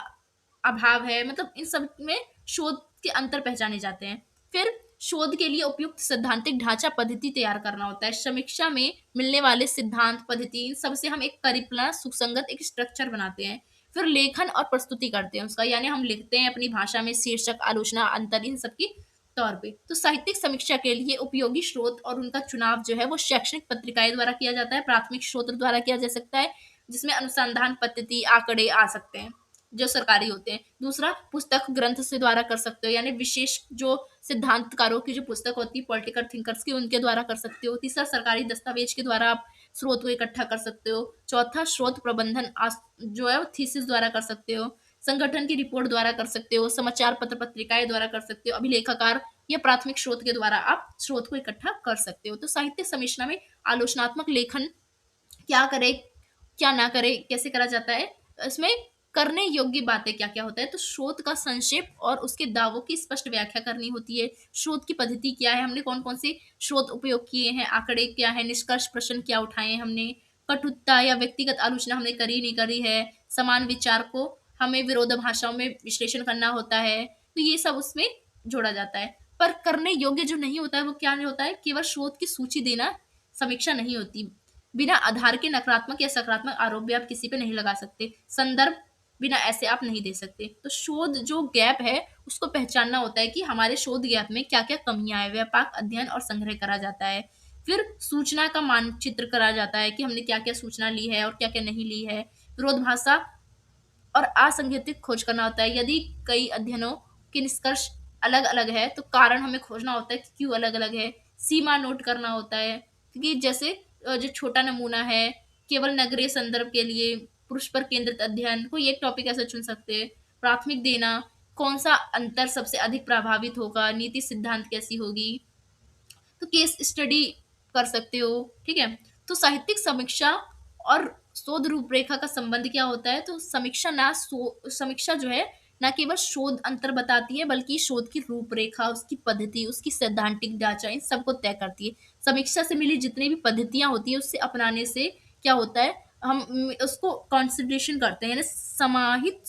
अभाव है, मतलब इन सब में शोध के अंतर पहचाने जाते हैं। फिर शोध के लिए उपयुक्त सैद्धांतिक ढांचा पद्धति तैयार करना होता है। समीक्षा में मिलने वाले सिद्धांत, पद्धति, इन सब से हम एक परिकल्पना सुसंगत एक स्ट्रक्चर बनाते हैं। फिर लेखन और प्रस्तुति करते हैं उसका, यानी हम लिखते हैं अपनी भाषा में शीर्षक, आलोचना, अंतर, इन सब की तौर पे। तो साहित्यिक समीक्षा के लिए उपयोगी स्रोत और उनका चुनाव जो है वो शैक्षणिक पत्रिकाएं द्वारा किया जाता है, प्राथमिक स्रोत द्वारा किया जा सकता है, जिसमें अनुसंधान पद्धति, आंकड़े आ सकते हैं। जो सरकारी होते हैं। दूसरा पुस्तक ग्रंथ से द्वारा कर सकते हो, यानी विशेष जो सिद्धांतकारों की जो पुस्तक होती है पॉलिटिकल थिंकर्स की, उनके द्वारा कर सकते हो। तीसरा सरकारी दस्तावेज के द्वारा आप स्रोत को इकट्ठा कर सकते हो। चौथा स्रोत प्रबंधन जो है वो थीसिस द्वारा कर सकते हो। संगठन की रिपोर्ट द्वारा कर सकते हो। समाचार पत्र पत्रिकाएं द्वारा कर सकते हो। अभिलेखाकार या प्राथमिक स्रोत के द्वारा आप स्रोत को इकट्ठा कर सकते हो। तो साहित्य समीक्षा में आलोचनात्मक लेखन क्या करे, क्या ना करे, कैसे करा जाता है, इसमें करने योग्य बातें क्या क्या होता है। तो शोध का संक्षेप और उसके दावों की स्पष्ट व्याख्या करनी होती है। शोध की पद्धति क्या है, हमने कौन कौन से शोध उपयोग किए हैं, आंकड़े क्या है, निष्कर्ष प्रश्न क्या उठाए हैं हमने, कटुता या व्यक्तिगत आलोचना हमने करी नहीं करी है, समान विचार को हमें विरोधाभासों में विश्लेषण करना होता है। तो ये सब उसमें जोड़ा जाता है। पर करने योग्य जो नहीं होता है वो क्या नहीं होता है, केवल शोध की सूची देना समीक्षा नहीं होती। बिना आधार के नकारात्मक या सकारात्मक आरोप भी आप किसी पे नहीं लगा सकते। संदर्भ बिना ऐसे आप नहीं दे सकते। तो शोध जो गैप है उसको पहचानना होता है कि हमारे शोध गैप में क्या क्या कमियां हैं। व्यापक अध्ययन और संग्रह करा जाता है। फिर सूचना का मानचित्र करा जाता है कि हमने क्या क्या सूचना ली है और क्या क्या नहीं ली है। विरोधाभास और असंगठित खोज करना होता है। यदि कई अध्ययनों के निष्कर्ष अलग अलग है तो कारण हमें खोजना होता है कि क्यों अलग अलग है। सीमा नोट करना होता है, क्योंकि जैसे जो छोटा नमूना है केवल नगरीय संदर्भ के लिए, पुरुष पर केंद्रित अध्ययन, कोई एक टॉपिक ऐसा चुन सकते हैं। प्राथमिक देना, कौन सा अंतर सबसे अधिक प्रभावित होगा, नीति सिद्धांत कैसी होगी, तो केस स्टडी कर सकते हो। ठीक है। तो साहित्यिक समीक्षा और शोध रूपरेखा का संबंध क्या होता है, तो समीक्षा जो है ना केवल शोध अंतर बताती है बल्कि शोध की रूपरेखा, उसकी पद्धति, उसकी सैद्धांतिक ढांचा, इन सबको तय करती है। समीक्षा से मिली जितनी भी पद्धतियां होती है उससे अपनाने से क्या होता है, हम उसको कंसिडरेशन करते हैं, यानी समाहित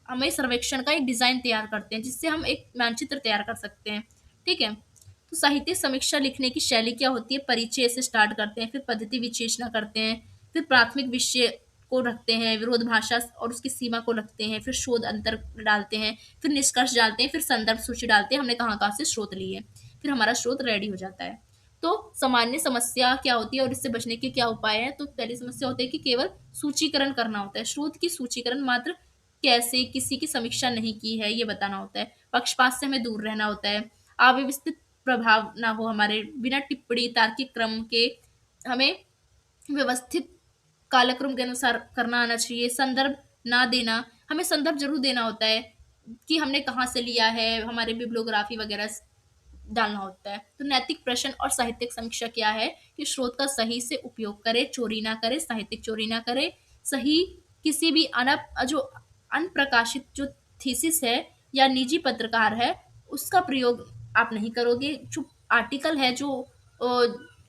हमें सर्वेक्षण का एक डिजाइन तैयार करते हैं जिससे हम एक मानचित्र तैयार कर सकते हैं। ठीक है। तो साहित्य समीक्षा लिखने की शैली क्या होती है, परिचय से स्टार्ट करते हैं, फिर पद्धति विशेषणा करते हैं, फिर प्राथमिक विषय को रखते हैं, विरोध भाषा और उसकी सीमा को रखते हैं, फिर शोध अंतर डालते हैं, फिर निष्कर्ष डालते हैं, फिर संदर्भ सूची डालते हैं, हमने कहाँ कहाँ से स्रोत लिए, फिर हमारा स्रोत रेडी हो जाता है। तो सामान्य समस्या क्या होती है और इससे बचने के क्या उपाय है, तो पहली समस्या होती है कि केवल सूचीकरण करना होता है। स्रोत की सूचीकरण मात्र, कैसे, किसी की समीक्षा नहीं की है ये बताना होता है। पक्षपात से हमें दूर रहना होता है। अव्यवस्थित प्रभाव ना हो हमारे, बिना टिप्पणी तार्किक क्रम के, हमें व्यवस्थित कालक्रम के अनुसार करना आना चाहिए। संदर्भ ना देना, हमें संदर्भ जरूर देना होता है कि हमने कहाँ से लिया है, हमारे बिब्लियोग्राफी वगैरह डालना होता है। तो नैतिक प्रश्न और साहित्यिक समीक्षा क्या है कि स्रोत का सही से उपयोग करे, चोरी ना करे, साहित्यिक चोरी ना करे। सही किसी भी जो अनप्रकाशित जो थीसिस है या निजी पत्रकार है उसका प्रयोग आप नहीं करोगे। जो आर्टिकल है जो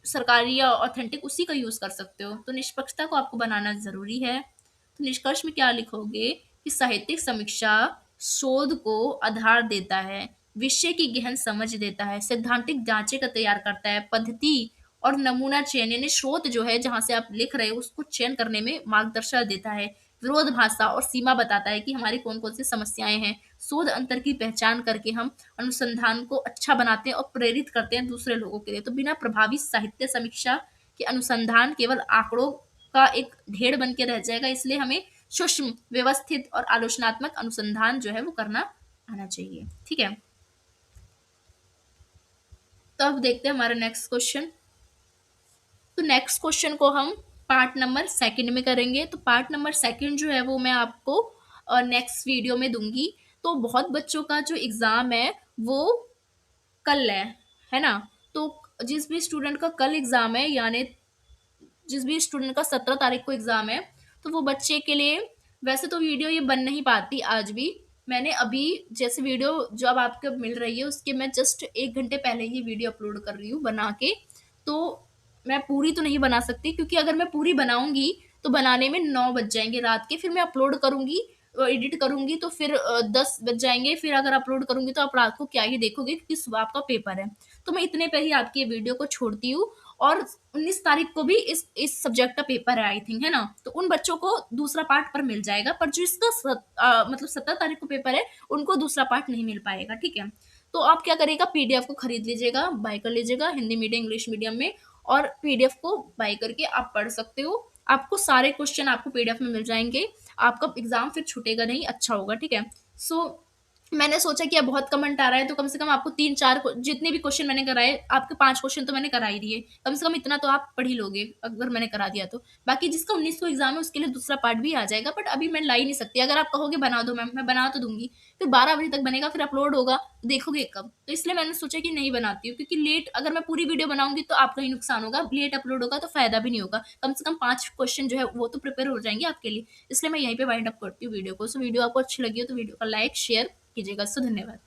सरकारी या ऑथेंटिक, उसी का यूज कर सकते हो। तो निष्पक्षता को आपको बनाना जरूरी है। तो निष्कर्ष में क्या लिखोगे कि साहित्यिक समीक्षा शोध को आधार देता है, विषय की गहन समझ देता है, सैद्धांतिक जांचे का तैयार करता है, पद्धति और नमूना चयन यानी स्रोत जो है जहां से आप लिख रहे हो उसको चयन करने में मार्गदर्शन देता है, विरोध भाषा और सीमा बताता है कि हमारी कौन कौन सी समस्याएं हैं। शोध अंतर की पहचान करके हम अनुसंधान को अच्छा बनाते हैं और प्रेरित करते हैं दूसरे लोगों के लिए। तो बिना प्रभावी साहित्य समीक्षा के अनुसंधान केवल आंकड़ों का एक ढेर बन के रह जाएगा। इसलिए हमें सूक्ष्म, व्यवस्थित और आलोचनात्मक अनुसंधान जो है वो करना आना चाहिए। ठीक है। तो अब देखते हैं हमारा नेक्स्ट क्वेश्चन। तो नेक्स्ट क्वेश्चन को हम पार्ट नंबर सेकंड में करेंगे। तो पार्ट नंबर सेकंड जो है वो मैं आपको नेक्स्ट वीडियो में दूंगी। तो बहुत बच्चों का जो एग्जाम है वो कल है ना। तो जिस भी स्टूडेंट का कल एग्जाम है, यानी जिस भी स्टूडेंट का 17 तारीख को एग्जाम है, तो वो बच्चे के लिए वैसे तो वीडियो ये बन नहीं पाती आज भी। मैंने अभी जैसे वीडियो जो अब आपको मिल रही है उसके मैं जस्ट 1 घंटे पहले ही वीडियो अपलोड कर रही हूँ बना के। तो मैं पूरी तो नहीं बना सकती क्योंकि अगर मैं पूरी बनाऊंगी तो बनाने में 9 बज जाएंगे रात के, फिर मैं अपलोड करूंगी, एडिट करूंगी तो फिर 10 बज जाएंगे, फिर अगर अपलोड करूंगी तो आप रात को क्या ही देखोगे क्योंकि सुबह आपका पेपर है। तो मैं इतने पे ही आपकी ये वीडियो को छोड़ती हूँ। और 19 तारीख को भी इस सब्जेक्ट का पेपर है आई थिंक, है ना। तो उन बच्चों को दूसरा पार्ट पर मिल जाएगा, पर जो इसका मतलब 17 तारीख को पेपर है उनको दूसरा पार्ट नहीं मिल पाएगा। ठीक है। तो आप क्या करिएगा, पीडीएफ को खरीद लीजिएगा, बाय कर लीजिएगा हिंदी मीडियम इंग्लिश मीडियम में, और पीडीएफ को बाय करके आप पढ़ सकते हो। आपको सारे क्वेश्चन आपको पीडीएफ में मिल जाएँगे, आपका एग्ज़ाम फिर छूटेगा नहीं, अच्छा होगा, ठीक है? सो मैंने सोचा कि अब बहुत कमेंट आ रहा है, तो कम से कम आपको 3-4 जितने भी क्वेश्चन मैंने कराए, आपके 5 क्वेश्चन तो मैंने करा ही दिए। कम से कम इतना तो आप पढ़ ही लोगे, अगर मैंने करा दिया तो। बाकी जिसका 19 को एग्ज़ाम है, उसके लिए दूसरा पार्ट भी आ जाएगा, बट अभी मैं ला ही नहीं सकती। अगर आप कहोगे बना दो मैम, मैं बना तो दूँगी। फिर 12 बजे तक बनेगा, फिर अपलोड होगा, देखोगे कब? तो इसलिए मैंने सोचा कि नहीं बनाती हूँ, क्योंकि लेट अगर मैं पूरी वीडियो बनाऊँगी, तो आपका ही नुकसान होगा। लेट अपलोड होगा, तो फ़ायदा भी नहीं होगा। कम से कम 5 क्वेश्चन जो है, वो तो प्रिपेयर हो जाएँगे आपके लिए। इसलिए मैं यहीं पे वाइंड अप करती हूँ वीडियो को। सो वीडियो आपको अच्छी लगी हो, तो वीडियो को लाइक, शेयर कीजिएगा। सो धन्यवाद।